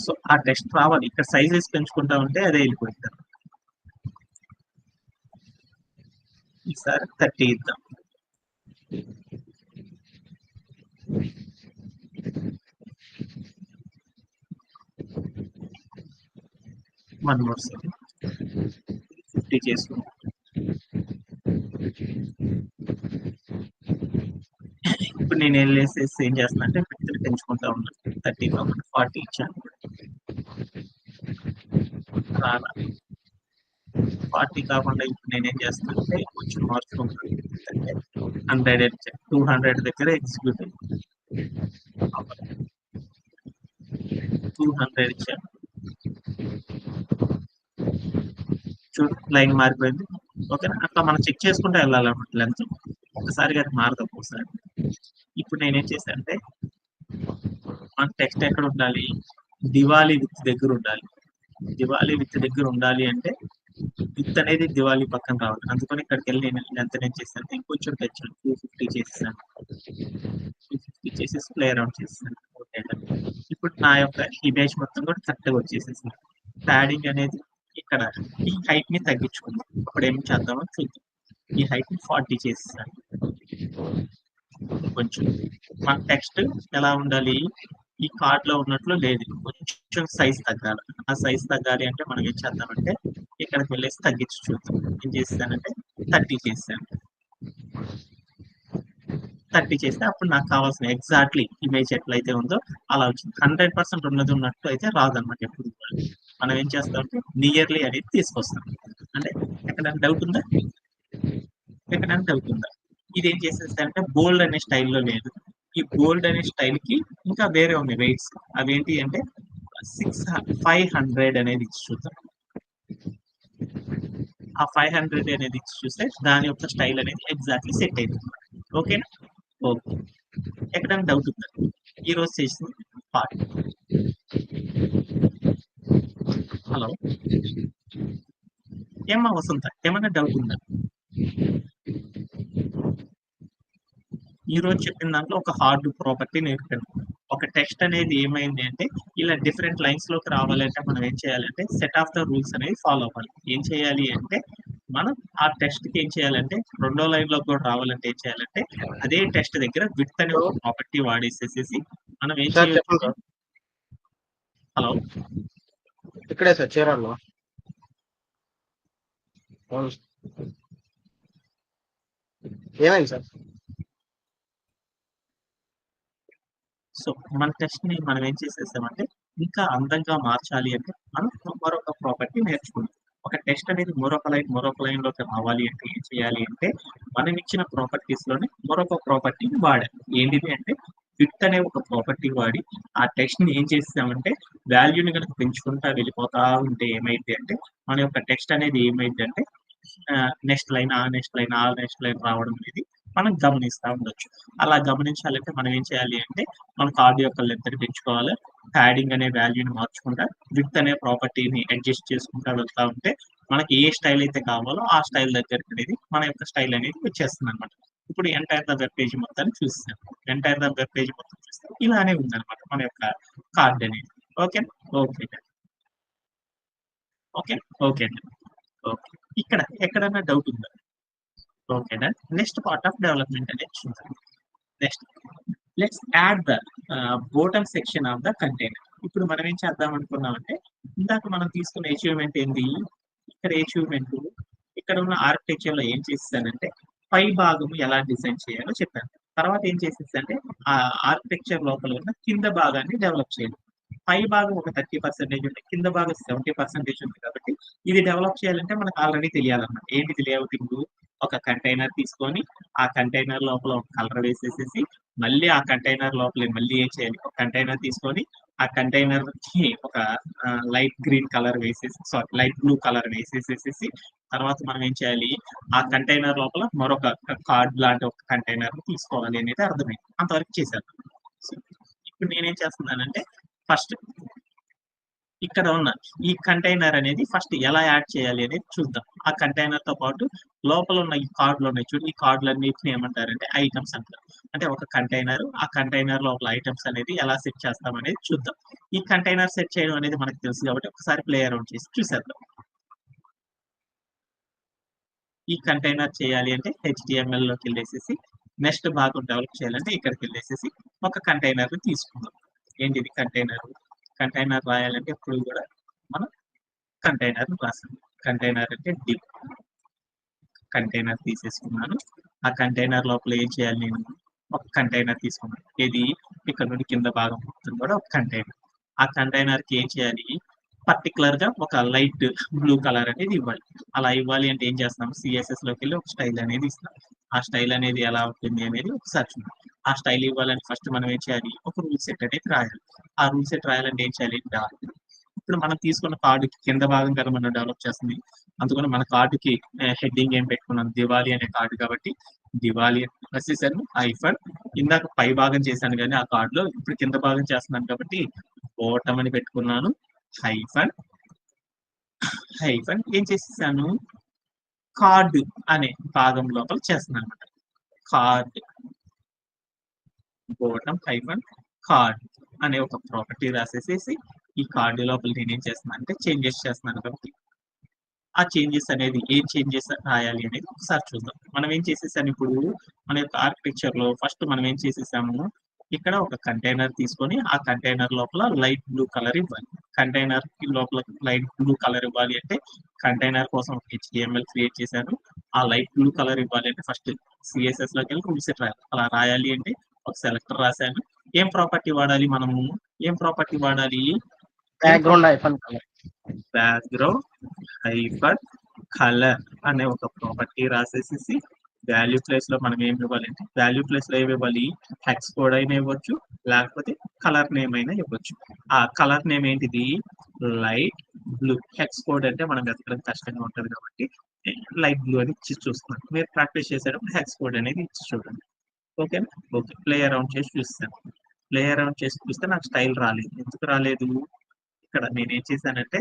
సో, ఆ టెస్ట్ రావాలి. ఇక్కడ సైజెస్ పెంచుకుంటా ఉంటే అదే వెళ్ళిపోయింది. ఈసారి 30 ఇద్దాం. వన్ మోర్ సెకండ్ 50 చేసుకుందాం. ఇప్పుడు నేను వెళ్ళేసేసి ఏం చేస్తున్నా అంటే విడ్త్‌ని పెంచుకుంటా ఉన్నాను. 30 కాకుండా 40 ఇచ్చాను. రాలా. 40 కాకుండా ఇప్పుడు నేనేం చేస్తానంటే కొంచెం మార్చుకుంటాను. అంటే 100 ఇచ్చాను. 200 దగ్గర ఎగ్జిక్యూట్ అయింది. 200 ఇచ్చాను. చూడు లైన్ మారిపోయింది. ఓకేనా? అట్లా మనం చెక్ చేసుకుంటూ వెళ్ళాలన్నమాట లెంత్. ఒక్కసారిగా అది మారదు ఒక్కోసారి. ఇప్పుడు నేనేం చేశానంటే మన టెక్స్ట్ ఎక్కడ ఉండాలి? దివాళీ విత్ దగ్గర ఉండాలి. దివాళీ విత్ దగ్గర ఉండాలి అంటే విత్ అనేది దివాళీ పక్కన రావాలి. అందుకని ఇక్కడికెళ్ళి నేను లెంత్ ఏం చేశానంటే ఇంకొంచెం పెంచాను. 250 చేసేసాను. 250 చేసేసి ప్లే అరౌండ్ చేసేసాను. ఓకే. ఇప్పుడు నా యొక్క ఇమేజ్ మొత్తం కూడా కరెక్ట్‌గా వచ్చేసేసింది. ప్యాడింగ్ అనేది ఇక్కడ ఈ హైట్‌ని తగ్గించుకుందాం. అప్పుడు ఏం చేద్దామో చూద్దాం. ఈ హైట్‌ని 40 చేసేసాను. కొంచెం మన టెక్స్ట్ ఎలా ఉండాలి? ఈ కార్డ్‌లో ఉన్నట్లు లేదు. కొంచెం సైజ్ తగ్గాలి. ఆ సైజ్ తగ్గాలి అంటే మనం ఏం చేద్దామంటే ఇక్కడికి వెళ్ళేసి తగ్గించి చూద్దాం. ఏం చేసేసానంటే 30 చేసేసాను. 30 చేస్తే అప్పుడు నాకు కావాల్సిన ఎగ్జాక్ట్‌లీ ఇమేజ్ ఎట్లయితే ఉందో అలా వచ్చింది. 100% ఉన్నది ఉన్నట్టు అయితే రాదన్నమాట ఎప్పుడు కూడా. మనం ఏం చేస్తామంటే నియర్లీ అనేది తీసుకొస్తాం. అంటే ఎక్కడైనా డౌట్ ఉందా? ఎక్కడైనా డౌట్ ఉందా? ఇదేం చేసేసారంటే బోల్డ్ అనే స్టైల్‌లో లేదు. ఈ బోల్డ్ అనే స్టైల్‌కి ఇంకా వేరే ఉన్నాయి వెయిట్స్. అవేంటి అంటే 500 అనేది ఇచ్చి చూద్దాం. ఆ 500 అనేది ఇచ్చి చూస్తే దాని యొక్క స్టైల్ అనేది ఎగ్జాక్ట్‌లీ సెట్ అయింది. ఓకేనా? ఓకే. ఎక్కడైనా డౌట్ ఉందా? ఈరోజు చేసిన పార్ట్. హలో. ఏమ్మా వసంత ఏమన్నా డౌట్ ఉందా? ఈ రోజు చెప్పిన దాంట్లో ఒక హార్డ్ ప్రాపర్టీ నేర్పాను. ఒక టెక్స్ట్ అనేది ఏమైంది అంటే ఇలా డిఫరెంట్ లైన్స్ లోకి రావాలంటే మనం ఏం చేయాలంటే సెట్ ఆఫ్ ద రూల్స్ అనేది ఫాలో అవ్వాలి. ఏం చేయాలి అంటే మనం ఆ టెక్స్ట్ కి ఏం చేయాలంటే రెండో లైన్ లోకి కూడా రావాలంటే ఏం చేయాలంటే అదే టెక్స్ట్ దగ్గర విడ్త్ అనే ఒక ప్రాపర్టీ వాడేసేసేసి మనం ఏం సార్ చేయొచ్చు. చెప్పండి సార్. హలో, ఇక్కడే సార్ చీరాల్లో. అవును సార్. ఏమైంది సార్? సో మన టెక్స్ట్ ని మనం ఏం చేసేసామంటే ఇంకా అందంగా మార్చాలి అంటే మనం మరొక ప్రాపర్టీ నేర్చుకున్నాం. ఒక టెక్స్ట్ అనేది మరొక లైన్ లోకి రావాలి అంటే ఏం చేయాలి అంటే మనం ఇచ్చిన ప్రాపర్టీస్ లోనే మరొక ప్రాపర్టీని వాడాం. ఏంటిది అంటే ఫిట్ అనే ఒక ప్రాపర్టీ వాడి ఆ టెక్స్ట్ ని ఏం చేసామంటే వాల్యూని కనుక పెంచుకుంటా వెళ్ళిపోతా ఉంటే ఏమైంది అంటే మన యొక్క టెక్స్ట్ అనేది ఏమైంది అంటే నెక్స్ట్ లైన్ ఆ నెక్స్ట్ లైన్ రావడం అనేది మనం గమనిస్తా ఉండొచ్చు. అలా గమనించాలంటే మనం ఏం చేయాలి అంటే మన కార్డ్ యొక్క లెంత్ ని పెంచుకోవాలి. ప్యాడింగ్ అనే వాల్యూని మార్చుకుంటా విడ్త్ అనే ప్రాపర్టీని అడ్జస్ట్ చేసుకుంటా వెళ్తా ఉంటే మనకి ఏ స్టైల్ అయితే కావాలో ఆ స్టైల్ దగ్గరికి అనేది మన యొక్క స్టైల్ అనేది వచ్చేస్తుంది అనమాట. ఇప్పుడు ఎంటైర్ ద వెబ్ పేజ్ మొత్తాన్ని చూస్తాం. ఎంటైర్ ద వెబ్ పేజ్ మొత్తం చూస్తే ఇలానే ఉందన్నమాట మన యొక్క కార్డ్ అనేది. Okay okay okay okay okay. ఇక్కడ ఎక్కడన్నా డౌట్ ఉందా? ఓకేనా. నెక్స్ట్ పార్ట్ ఆఫ్ డెవలప్మెంట్ అనేది చూద్దాం. Next let's add the bottom section of the container. ఇప్పుడు మనం ఏం చేద్దాం అనుకున్నామంటే ఇందాక మనం తీసుకున్న అచీవ్మెంట్ ఏంది? ఇక్కడ అచీవ్మెంట్ ఇక్కడ ఉన్న ఆర్కిటెక్చర్ లో ఏం చేసేసానంటే పై భాగం ఎలా డిజైన్ చేయాలో చెప్పాను. తర్వాత ఏం చేసేసంటే ఆ ఆర్కిటెక్చర్ లోపల ఉన్న కింద భాగాన్ని డెవలప్ చేయాలి. పై భాగం ఒక 30% ఉంది, కింద భాగం 70% ఉంది కాబట్టి ఇది డెవలప్ చేయాలంటే మనకు ఆల్రెడీ తెలియాలన్నమాట. ఏంటిది లేఅవుటింగ్? ఒక కంటైనర్ తీసుకొని ఆ కంటైనర్ లోపల ఒక కలర్ వేసేసేసి మళ్ళీ ఆ కంటైనర్ లోపల మళ్ళీ ఏం చేయాలి? ఒక కంటైనర్ తీసుకొని ఆ కంటైనర్ కి ఒక లైట్ గ్రీన్ కలర్ వేసేసి లైట్ బ్లూ కలర్ వేసేసేసి తర్వాత మనం ఏం చేయాలి? ఆ కంటైనర్ లోపల మరొక కార్డ్ లాంటి ఒక కంటైనర్ తీసుకోవాలి అనేది అర్థమైంది. అంతవరకు చేశాను. సో ఇప్పుడు నేనేం చేస్తున్నానంటే ఫస్ట్ ఇక్కడ ఉన్న ఈ కంటైనర్ అనేది ఫస్ట్ ఎలా యాడ్ చేయాలి అనేది చూద్దాం. ఆ కంటైనర్ తో పాటు లోపల ఉన్న ఈ కార్డులు ఉన్నాయి చూడు, ఈ కార్డులన్నిటిని ఏమంటారంటే ఐటమ్స్ అంటారు. అంటే ఒక కంటైనర్, ఆ కంటైనర్ లోపల ఐటమ్స్ అనేది ఎలా సెట్ చేస్తాం అనేది చూద్దాం. ఈ కంటైనర్ సెట్ చేయడం అనేది మనకు తెలుసు కాబట్టి ఒకసారి ప్లే అరౌండ్ చేసి చూసేద్దాం. ఈ కంటైనర్ చేయాలి అంటే HTML లోకి వెళ్ళేసేసి నెక్స్ట్ భాగం డెవలప్ చేయాలంటే ఇక్కడికి వెళ్ళేసేసి ఒక కంటైనర్ తీసుకుందాం. ఏంటిది కంటైనర్? కంటైనర్ రాయాలంటే ఎప్పుడు కూడా మనం కంటైనర్ రాసాను. కంటైనర్ అంటే డివ్. కంటైనర్ తీసేసుకున్నాను. ఆ కంటైనర్ లోపల ఏం చేయాలి? నేను ఒక కంటైనర్ తీసుకున్నాను. ఇది ఇక్కడ నుండి కింద భాగం మొత్తం కూడా ఒక కంటైనర్. ఆ కంటైనర్ కి ఏం చేయాలి? పర్టికులర్ గా ఒక లైట్ బ్లూ కలర్ అనేది ఇవ్వాలి. అలా ఇవ్వాలి అంటే ఏం చేస్తాం? సిఎస్ఎస్ లోకి వెళ్ళి ఒక స్టైల్ అనేది ఇస్తాం. ఆ స్టైల్ అనేది ఎలా ఉంటుంది అనేది ఒకసారి చూద్దాం. ఆ స్టైల్ ఇవ్వాలంటే ఫస్ట్ మనం ఏం చేయాలి? ఒక రూల్ సెట్ అనేది రాయాలి. ఆ రూల్ సెట్ రాయాలంటే ఏం చేయాలి? ఇప్పుడు మనం తీసుకున్న కార్డుకి కింద భాగం కదా మనం డెవలప్ చేస్తుంది. అందుకని మన కార్డుకి హెడ్డింగ్ ఏం పెట్టుకున్నాం? దివాళీ అనే కార్డు కాబట్టి దివాళీ రాసేసాను ఐఫన్. ఇందాక పై భాగం చేశాను కానీ ఆ కార్డులో ఇప్పుడు కింద భాగం చేస్తున్నాను కాబట్టి బాటమ్ అని పెట్టుకున్నాను. హైఫన్ ఏం చేసేసాను? కార్డ్ అనే భాగం లోపల చేస్తున్నాను అనమాట. కార్డ్ బాటమ్ హైఫన్ కార్డ్ అనే ఒక ప్రాపర్టీ రాసేసేసి ఈ కార్డు లోపల నేనేం చేస్తున్నాను అంటే చేంజెస్ చేస్తున్నాను కాబట్టి ఆ చేంజెస్ అనేది ఏం చేంజెస్ రాయాలి అనేది ఒకసారి చూద్దాం. మనం ఏం చేసేసాను ఇప్పుడు మన యొక్క ఆర్కిటెక్చర్ లో ఫస్ట్ మనం ఏం చేసేసాము? ఇక్కడ ఒక కంటైనర్ తీసుకొని ఆ కంటైనర్ లోపల లైట్ బ్లూ కలర్ ఇవ్వాలి. కంటైనర్ లోపల లైట్ బ్లూ కలర్ ఇవ్వాలి అంటే కంటైనర్ కోసం HTML క్రియేట్ చేశాను. ఆ లైట్ బ్లూ కలర్ ఇవ్వాలి అంటే ఫస్ట్ సిఎస్ఎస్ లోకి వెళ్ళి రూల్ సెట్ రాయాలి. అలా రాయాలి అంటే ఒక సెలెక్టర్ రాశాను. ఏం ప్రాపర్టీ వాడాలి మనము? ఏం ప్రాపర్టీ వాడాలి? Background hyphen colour. Background heifer colour అనే ఒక ప్రాపర్టీ రాసేసేసి వాల్యూ ప్లేస్ లో మనం ఏమి ఇవ్వాలంటే వాల్యూ ప్లేస్ లో ఏమి ఇవ్వాలి? హెక్స్ కోడ్ అయినా ఇవ్వచ్చు, లేకపోతే కలర్ నేమ్ అయినా ఇవ్వచ్చు. ఆ కలర్ నేమ్ ఏంటిది? Light blue. హెక్స్ కోడ్ అంటే మనం వెతకడం కష్టంగా ఉంటుంది కాబట్టి లైట్ బ్లూ అని ఇచ్చి చూస్తున్నాం. మీరు ప్రాక్టీస్ చేసేటప్పుడు హెక్స్ కోడ్ అనేది ఇచ్చి చూడండి. ఓకేనా? ఓకే. ప్లే అరౌండ్ చేసి చూస్తాను. ప్లే అరౌండ్ చేసి చూస్తే నాకు స్టైల్ రాలేదు. ఎందుకు రాలేదు? ఇక్కడ నేనేం చేశానంటే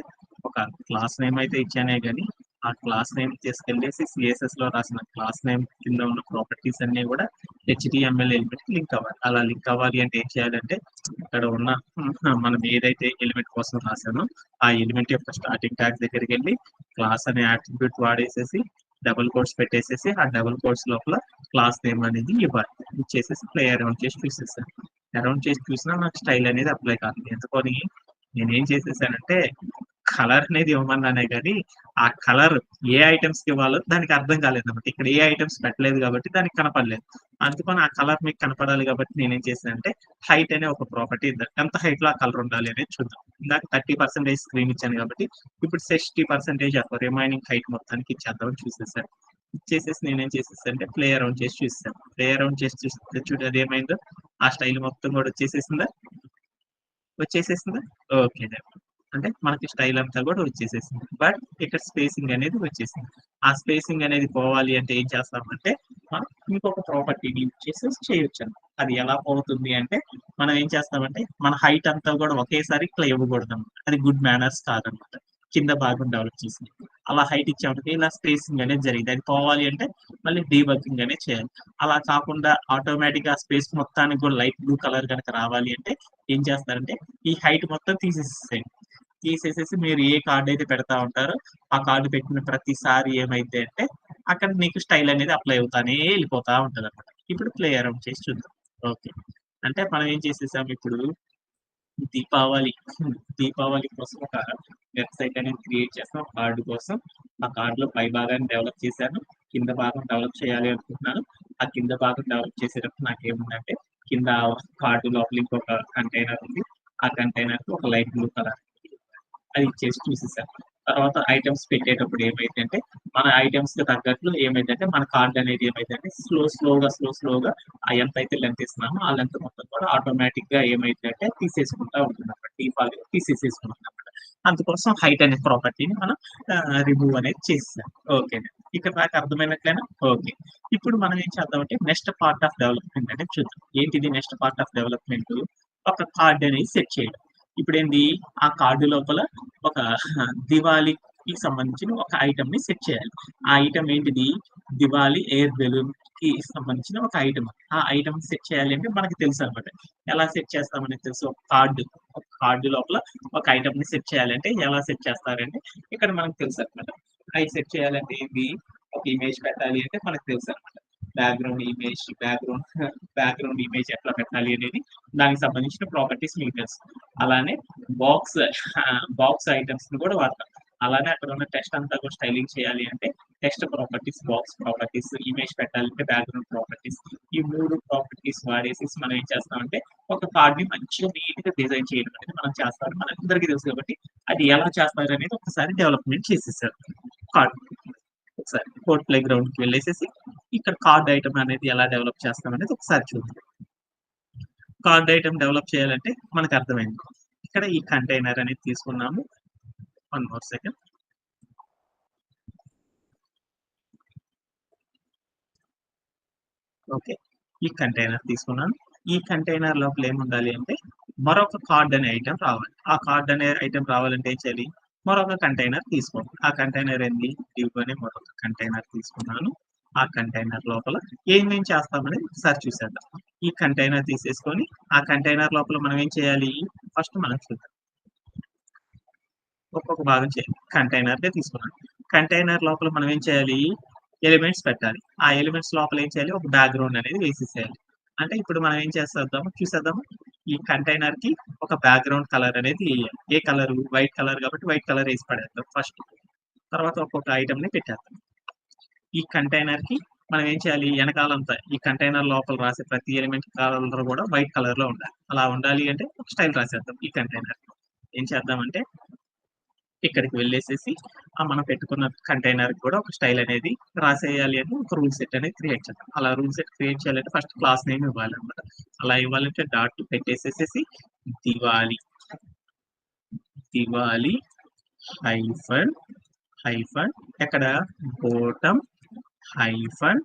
ఒక క్లాస్ నేమ్ అయితే ఇచ్చానే కానీ ఆ క్లాస్ నేమ్ తీసుకెళ్ళేసి సిఎస్ఎస్ లో రాసిన క్లాస్ నేమ్ కింద ఉన్న ప్రాపర్టీస్ అన్ని కూడా హెచ్టిఎంఎల్ ఎలిమెంట్ లింక్ అవ్వాలి. అలా లింక్ అవ్వాలి అంటే ఏం చేయాలంటే ఇక్కడ ఉన్న మనం ఏదైతే ఎలిమెంట్ కోసం రాసామో ఆ ఎలిమెంట్ యొక్క స్టార్టింగ్ ట్యాగ్ దగ్గరికి వెళ్ళి క్లాస్ అనే యాట్రిబ్యూట్ వాడేసేసి డబుల్ కోట్స్ పెట్టేసేసి ఆ డబుల్ కోట్స్ లోపల క్లాస్ నేమ్ అనేది ఇవ్వాలి. ఇచ్చేసేసి ప్లే అరౌండ్ చేసి చూసేసాను. అరౌండ్ చేసి చూసినా నాకు స్టైల్ అనేది అప్లై కాదు. ఎందుకని నేనేం చేసేసానంటే కలర్ అనేది ఇవ్వమన్నానే కానీ ఆ కలర్ ఏ ఐటమ్స్ కి ఇవ్వాలో దానికి అర్థం కాలేదన్నమాట. ఇక్కడ ఏ ఐటమ్స్ పెట్టలేదు కాబట్టి దానికి కనపడలేదు. అందుకని ఆ కలర్ మీకు కనపడాలి కాబట్టి నేనేం చేశానంటే హైట్ అనే ఒక ప్రాపర్టీ ఎంత హైట్ లో ఆ కలర్ ఉండాలి అనేది చూద్దాం. ఇందాక 30% స్క్రీన్ ఇచ్చాను కాబట్టి ఇప్పుడు 60% రిమైనింగ్ హైట్ మొత్తానికి ఇచ్చేద్దామని చూసేసాను. ఇచ్చేసేసి నేనేం చేసేసాను అంటే ప్లే అరౌండ్ చేసి చూసేసాను. ప్లే అరౌండ్ చేసి చూస్తే చూడు అది ఏమైందో ఆ స్టైల్ మొత్తం కూడా వచ్చేసేసిందా? ఓకే. అంటే మనకి స్టైల్ అంతా కూడా వచ్చేసేసింది. బట్ ఇక్కడ స్పేసింగ్ అనేది వచ్చేసింది. ఆ స్పేసింగ్ అనేది పోవాలి అంటే ఏం చేస్తామంటే మనం ఇంకొక ప్రాపర్టీని యూజ్ చేసేసి చేయొచ్చు. అది ఎలా పోతుంది అంటే మనం ఏం చేస్తామంటే మన హైట్ అంతా కూడా ఒకేసారి ఇట్లా ఇవ్వకూడదు. అది గుడ్ మేనర్స్ కాదనమాట. కింద భాగం డెవలప్ చేసింది. అలా హైట్ ఇచ్చామంటే ఇలా స్పేసింగ్ అనేది జరిగింది. అది పోవాలి అంటే మళ్ళీ డీబగ్గింగ్ అనేది చేయాలి. అలా కాకుండా ఆటోమేటిక్ గా స్పేస్ మొత్తానికి కూడా లైట్ బ్లూ కలర్ కనుక రావాలి అంటే ఏం చేస్తారంటే ఈ హైట్ మొత్తం తీసేసేయండి. తీసేసేసి మీరు ఏ కార్డ్ అయితే పెడతా ఉంటారో ఆ కార్డు పెట్టిన ప్రతిసారి ఏమైతే అంటే అక్కడ మీకు స్టైల్ అనేది అప్లై అవుతానే వెళ్ళిపోతా ఉంటది అనమాట. ఇప్పుడు ప్లే అరౌండ్ చేసి చూద్దాం. ఓకే. అంటే మనం ఏం చేసేసాం ఇప్పుడు దీపావళి దీపావళి కోసం ఒక వెబ్సైట్ అనేది క్రియేట్ చేస్తాం కార్డు కోసం. ఆ కార్డులో పై భాగాన్ని డెవలప్ చేశాను. కింద భాగం డెవలప్ చేయాలి అనుకుంటున్నాను. ఆ కింద భాగం డెవలప్ చేసేటప్పుడు నాకేముందంటే కింద కార్డు లోపల ఇంకొక కంటైనర్ ఉంది. ఆ కంటైనర్ కి ఒక లైట్ బ్లూ కలర్ అది ఇచ్చేసి చూసేసాను. తర్వాత ఐటమ్స్ పెట్టేటప్పుడు ఏమైందంటే మన ఐటమ్స్ కి తగ్గట్లు ఏమైందంటే మన కార్డ్ అనేది ఏమైందంటే స్లోగా ఎంతైతే లెంత్ ఇస్తున్నామో ఆ లెంత్ మొత్తం కూడా ఆటోమేటిక్ గా ఏమైందంటే తీసేసుకుంటా ఉంటుంది అనమాట. డిఫాల్ట్ గా తీసేసుకుంటాం అనమాట. అందుకోసం హైట్ అనే ప్రాపర్టీని మనం రిమూవ్ అనేది చేసేసాం. ఓకే. ఇక్కడ నాకు అర్థమైనట్లేనా? ఓకే. ఇప్పుడు మనం ఏం చేద్దామంటే నెక్స్ట్ పార్ట్ ఆఫ్ డెవలప్మెంట్ అనేది చూద్దాం. ఏంటిది నెక్స్ట్ పార్ట్ ఆఫ్ డెవలప్మెంట్? ఒక కార్డ్ అనేది సెట్ చేయడం. ఇప్పుడు ఏంది ఆ కార్డు లోపల ఒక దివాళీకి సంబంధించిన ఒక ఐటమ్ ని సెట్ చేయాలి. ఆ ఐటమ్ ఏంటిది? దివాళీ ఎయిర్ బెలూన్ కి సంబంధించిన ఒక ఐటమ్. ఆ ఐటమ్ సెట్ చేయాలి అంటే మనకి తెలుసు అనమాట. ఎలా సెట్ చేస్తామనేది తెలుసు. ఒక కార్డు లోపల ఒక ఐటమ్ ని సెట్ చేయాలంటే ఎలా సెట్ చేస్తారంటే ఇక్కడ మనకు తెలుసు అనమాట. అవి సెట్ చేయాలంటే ఏంది? ఒక ఇమేజ్ పెట్టాలి అంటే మనకు తెలుసు అనమాట. బ్యాక్గ్రౌండ్ ఇమేజ్ ఎట్లా పెట్టాలి అనేది దానికి సంబంధించిన ప్రాపర్టీస్ మీకు తెలుసు. అలానే బాక్స్ ఐటమ్స్ ని కూడా వాడతాం. అలానే అక్కడ ఉన్న టెక్స్ట్ అంతా కూడా స్టైలింగ్ చేయాలి అంటే text properties, box properties, image పెట్టాలంటే బ్యాక్గ్రౌండ్ ప్రాపర్టీస్. ఈ 3 ప్రాపర్టీస్ వాడేసేసి మనం ఏం చేస్తామంటే ఒక కార్డ్ ని మంచిగా నీట్ గా డిజైన్ చేయడం అనేది మనం చేస్తాం. మనందరికీ తెలుసు కాబట్టి అది ఎలా చేస్తారు అనేది ఒకసారి డెవలప్మెంట్ చేసేసారు. కార్డ్ ఒకసారి కోడ్ ప్లే గ్రౌండ్ కి వెళ్ళేసేసి ఇక్కడ కార్డ్ ఐటమ్ అనేది ఎలా డెవలప్ చేస్తాం అనేది ఒకసారి చూద్దాం. కార్డ్ ఐటమ్ డెవలప్ చేయాలంటే మనకు అర్థమైంది. ఇక్కడ ఈ కంటైనర్ అనేది తీసుకున్నాము. 1 more second. ఓకే. ఈ కంటైనర్ తీసుకున్నాను. ఈ కంటైనర్ లోపల ఏముండాలి అంటే మరొక కార్డ్ అనే ఐటమ్ రావాలి. ఆ కార్డ్ అనే ఐటమ్ రావాలంటే ఏం చేయాలి? మరొక కంటైనర్ తీసుకోండి. ఆ కంటైనర్ ఏంది? డివ్ అనే మరొక కంటైనర్ తీసుకున్నాను. ఆ కంటైనర్ లోపల ఏమేం చేస్తామనేది ఒకసారి చూసేద్దాం. ఈ కంటైనర్ తీసేసుకొని ఆ కంటైనర్ లోపల మనం ఏం చేయాలి? ఫస్ట్ మనం చూద్దాం. ఒక్కొక్క భాగం చేయాలి. కంటైనర్ తీసుకున్నాను. కంటైనర్ లోపల మనం ఏం చేయాలి? ఎలిమెంట్స్ పెట్టాలి. ఆ ఎలిమెంట్స్ లోపల ఏం చేయాలి? ఒక బ్యాక్గ్రౌండ్ అనేది వేసేసేయాలి. అంటే ఇప్పుడు మనం ఏం చూసేద్దాము. ఈ కంటైనర్ కి ఒక బ్యాక్గ్రౌండ్ కలర్ అనేది వేయాలి. ఏ కలర్? వైట్ కలర్ కాబట్టి వైట్ కలర్ వేసి పడేద్దాం ఫస్ట్. తర్వాత ఒక్కొక్క ఐటమ్ ని పెట్టేద్దాం. ఈ కంటైనర్ కి మనం ఏం చేయాలి? వెనకాలంతా ఈ కంటైనర్ లోపల రాసే ప్రతి ఎలిమెంట్ కలర్ కూడా వైట్ కలర్ లో ఉండాలి. అలా ఉండాలి అంటే ఒక స్టైల్ రాసేద్దాం. ఈ కంటైనర్ ఏం చేద్దామంటే ఇక్కడికి వెళ్ళేసేసి మనం పెట్టుకున్న కంటైనర్ కూడా ఒక స్టైల్ అనేది రాసేయాలి అని ఒక రూల్ సెట్ అనేది క్రియేట్ చేద్దాం. అలా రూల్ సెట్ క్రియేట్ చేయాలంటే ఫస్ట్ క్లాస్ నేమ్ ఇవ్వాలి అనమాట. అలా ఇవ్వాలంటే డాట్ పెట్టేసేసి దివాళీ హైఫన్ ఎక్కడ బోటం హైఫన్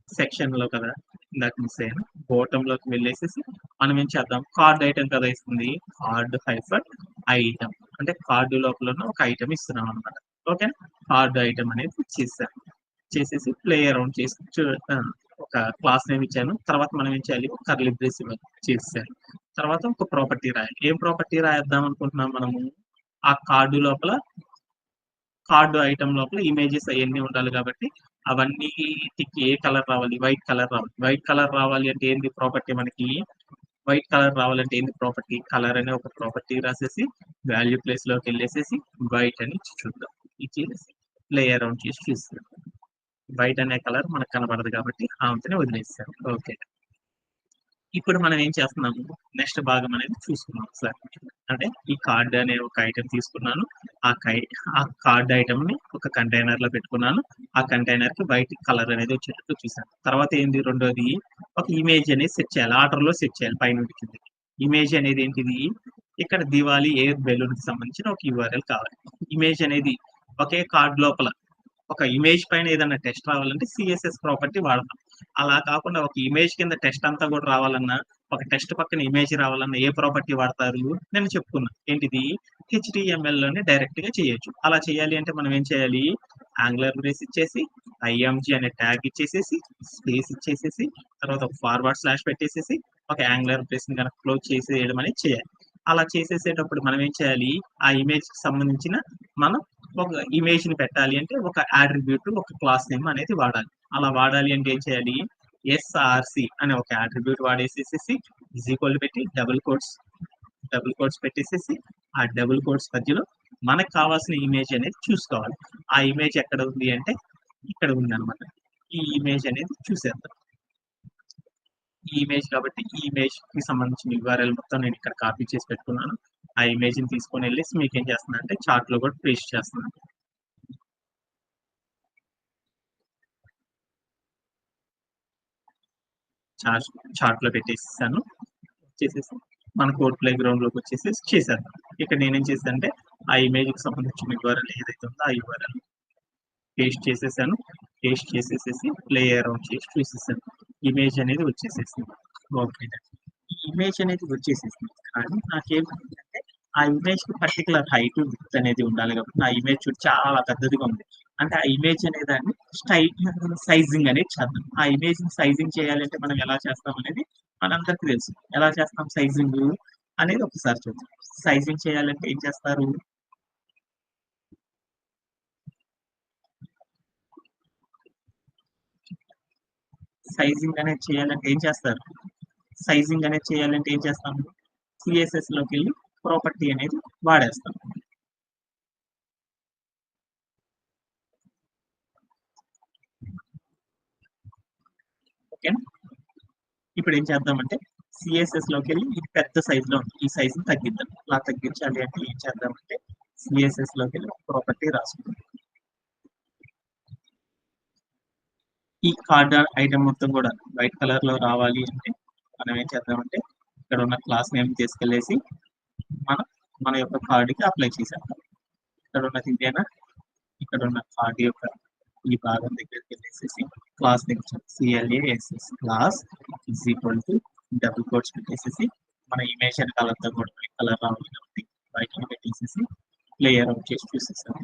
సెక్షన్ లో కదా ఇందాక మిస్ అయ్యాను. బోటం లోకి వెళ్ళేసేసి మనం ఏం చేద్దాం? కార్డ్ ఐటమ్ కదా ఇస్తుంది. కార్డ్ హైఫన్ ఐటమ్ అంటే కార్డు లోపల ఒక ఐటమ్ ఇస్తున్నాం అనమాట. ఓకేనా. కార్డ్ ఐటమ్ అనేది చేసేసి ప్లే అరౌండ్ చేసి ఒక క్లాస్ నేమ్ ఇచ్చాను. తర్వాత మనం ఏం చేయాలి, ఒక కర్లీ బ్రేస్ చేసేయాలి. తర్వాత ఒక ప్రాపర్టీ రాయాలి. ఏం ప్రాపర్టీ రాద్దాం అనుకుంటున్నాం మనము, ఆ కార్డు లోపల కార్డు ఐటమ్ లోపల ఇమేజెస్ అవన్నీ ఉండాలి కాబట్టి అవన్నీటికి ఏ కలర్ రావాలి, వైట్ కలర్ రావాలి. వైట్ కలర్ రావాలి అంటే ఏంది ప్రాపర్టీ మనకి, వైట్ కలర్ రావాలంటే ఏంది ప్రాపర్టీ, కలర్ అనే ఒక ప్రాపర్టీ రాసేసి వాల్యూ ప్లేస్ లోకి వెళ్ళేసేసి వైట్ అని చూద్దాం. ఇచ్చేసి ప్లే అరౌండ్ చేసి చూస్తాం. వైట్ అనే కలర్ మనకు కనబడదు కాబట్టి ఆమెతోనే వదిలేస్తాం. ఓకే. ఇప్పుడు మనం ఏం చేస్తున్నాము, నెక్స్ట్ భాగం అనేది చూసుకున్నాం సార్. అంటే ఈ కార్డ్ అనే ఒక ఐటెం తీసుకున్నాను. ఆ కార్డ్ ఐటమ్ ని ఒక కంటైనర్ లో పెట్టుకున్నాను. ఆ కంటైనర్ కి వైట్ కలర్ అనేది వచ్చేటట్టు చూసాను. తర్వాత ఏంది, రెండోది ఒక ఇమేజ్ అనేది సెట్ చేయాలి. ఆర్డర్ లో సెట్ చేయాలి పైన కిందకి. ఇమేజ్ అనేది ఏంటిది, ఇక్కడ దివాలి ఎయిర్ బెలూన్ కి సంబంధించిన ఒక URL కావాలి. ఇమేజ్ అనేది ఒకే కార్డ్ లోపల ఒక ఇమేజ్ పైన ఏదైనా టెస్ట్ రావాలంటే సిఎస్ఎస్ ప్రాపర్టీ వాడతాం. అలా కాకుండా ఒక ఇమేజ్ కింద టెస్ట్ అంతా కూడా రావాలన్నా, ఒక టెస్ట్ పక్కన ఇమేజ్ రావాలన్నా ఏ ప్రాపర్టీ వాడతారు, నేను చెప్పుకున్నా. ఏంటిది, HTML లోనే డైరెక్ట్ గా చేయొచ్చు. అలా చేయాలి అంటే మనం ఏం చేయాలి, ఆంగులర్ బ్రేస్ ఇచ్చేసి IMG అనే ట్యాగ్ ఇచ్చేసేసి స్పేస్ ఇచ్చేసేసి తర్వాత ఒక ఫార్వర్డ్ స్లాష్ పెట్టేసేసి ఒక ఆంగులర్ బ్రేస్ ని కనుక క్లోజ్ చేసేయడం అనేది చేయాలి. అలా చేసేసేటప్పుడు మనం ఏం చేయాలి, ఆ ఇమేజ్ కి సంబంధించిన మనం ఒక ఇమేజ్ ని పెట్టాలి అంటే ఒక అట్రిబ్యూట్, ఒక క్లాస్ నేమ్ అనేది వాడాలి. అలా వాడాలి అంటే ఏం చేయాలి, SRC అనే ఒక అట్రిబ్యూట్ వాడేసేసి ఈక్వల్ పెట్టి డబుల్ కోట్స్ పెట్టేసేసి ఆ డబుల్ కోట్స్ మధ్యలో మనకు కావాల్సిన ఇమేజ్ అనేది చూసుకోవాలి. ఆ ఇమేజ్ ఎక్కడ ఉంది అంటే ఇక్కడ ఉంది అనమాట. ఈ ఇమేజ్ అనేది చూసేద్దాం. ఈ ఇమేజ్ కాబట్టి ఈ ఇమేజ్ కి సంబంధించిన URL మొత్తం నేను ఇక్కడ కాపీ చేసి పెట్టుకున్నాను. ఆ ఇమేజ్ ని తీసుకొని వెళ్ళేసి మీకు ఏం చేస్తున్నా అంటే చార్ట్ లో కూడా పేస్ట్ చేస్తున్నాను. చార్ట్ లో పెట్టేసాను. చేసేసి మన కోడ్ ప్లే గ్రౌండ్ లోకి వచ్చేసి చేసేద్దాం. ఇక్కడ నేనేం చేశానంటే ఆ ఇమేజ్ కి సంబంధించిన URL ఏదైతే ఉందో ఆ URL పేస్ట్ చేసేసాను. పేస్ట్ చేసేసేసి ప్లే అరౌండ్ చేసి చూసేసాను. ఇమేజ్ అనేది వచ్చేసేసింది. ఓకే. ఈ ఇమేజ్ అనేది వచ్చేసేసింది. కానీ నాకేంటంటే ఆ ఇమేజ్ కి పర్టికులర్ హైట్ విడ్త్ అనేది ఉండాలి కాబట్టి నా ఇమేజ్ చూడు చాలా పెద్దదిగా ఉంది. అంటే ఆ ఇమేజ్ అనే దాన్ని సైజింగ్ అనేది చేద్దాం. ఆ ఇమేజ్ ని సైజింగ్ చేయాలంటే మనం ఎలా చేస్తాం అనేది మనందరికీ తెలుసు. ఎలా చేస్తాం సైజింగ్ అనేది ఒకసారి చూద్దాం. సైజింగ్ చేయాలంటే ఏం చేస్తారు, సైజింగ్ అనేది చేయాలంటే ఏం చేస్తారు, సైజింగ్ అనేది చేయాలంటే ఏం చేస్తాము, సిఎస్ఎస్ లోకి వెళ్ళి ప్రాపర్టీ అనేది వాడేస్తాం. ఓకేనా. ఇప్పుడు ఏం చేద్దామంటే సిఎస్ఎస్ లోకి వెళ్ళి ఇది పెద్ద సైజ్ లో ఉంది, ఈ సైజ్ ని తగ్గిద్దాం. అలా తగ్గించాలి అంటే ఏం చేద్దామంటే సిఎస్ఎస్ లోకి వెళ్ళి ప్రాపర్టీ రాసుకుందాం. ఈ కార్డ్ ఐటమ్ మొత్తం కూడా వైట్ కలర్ లో రావాలి అంటే మనం ఏం చేద్దామంటే ఇక్కడ ఉన్న క్లాస్ నేమ్ తీసుకెళ్లేసి మనం మన యొక్క కార్డ్ కి అప్లై చేసేద్దాం. ఇక్కడ ఉన్నది ఇదేనా, ఇక్కడ ఉన్న కార్డ్ యొక్క ఈ భాగం దగ్గరికి వెళ్ళేసేసి class name CLASS class is equal to double quotes పెట్టేసేసి మన ఇమేజ్ కలర్తో కూడా వైట్ కలర్ రావాలి కాబట్టి వైట్ పెట్టేసేసి ప్లే అరౌండ్ చేసి చూసేసాం.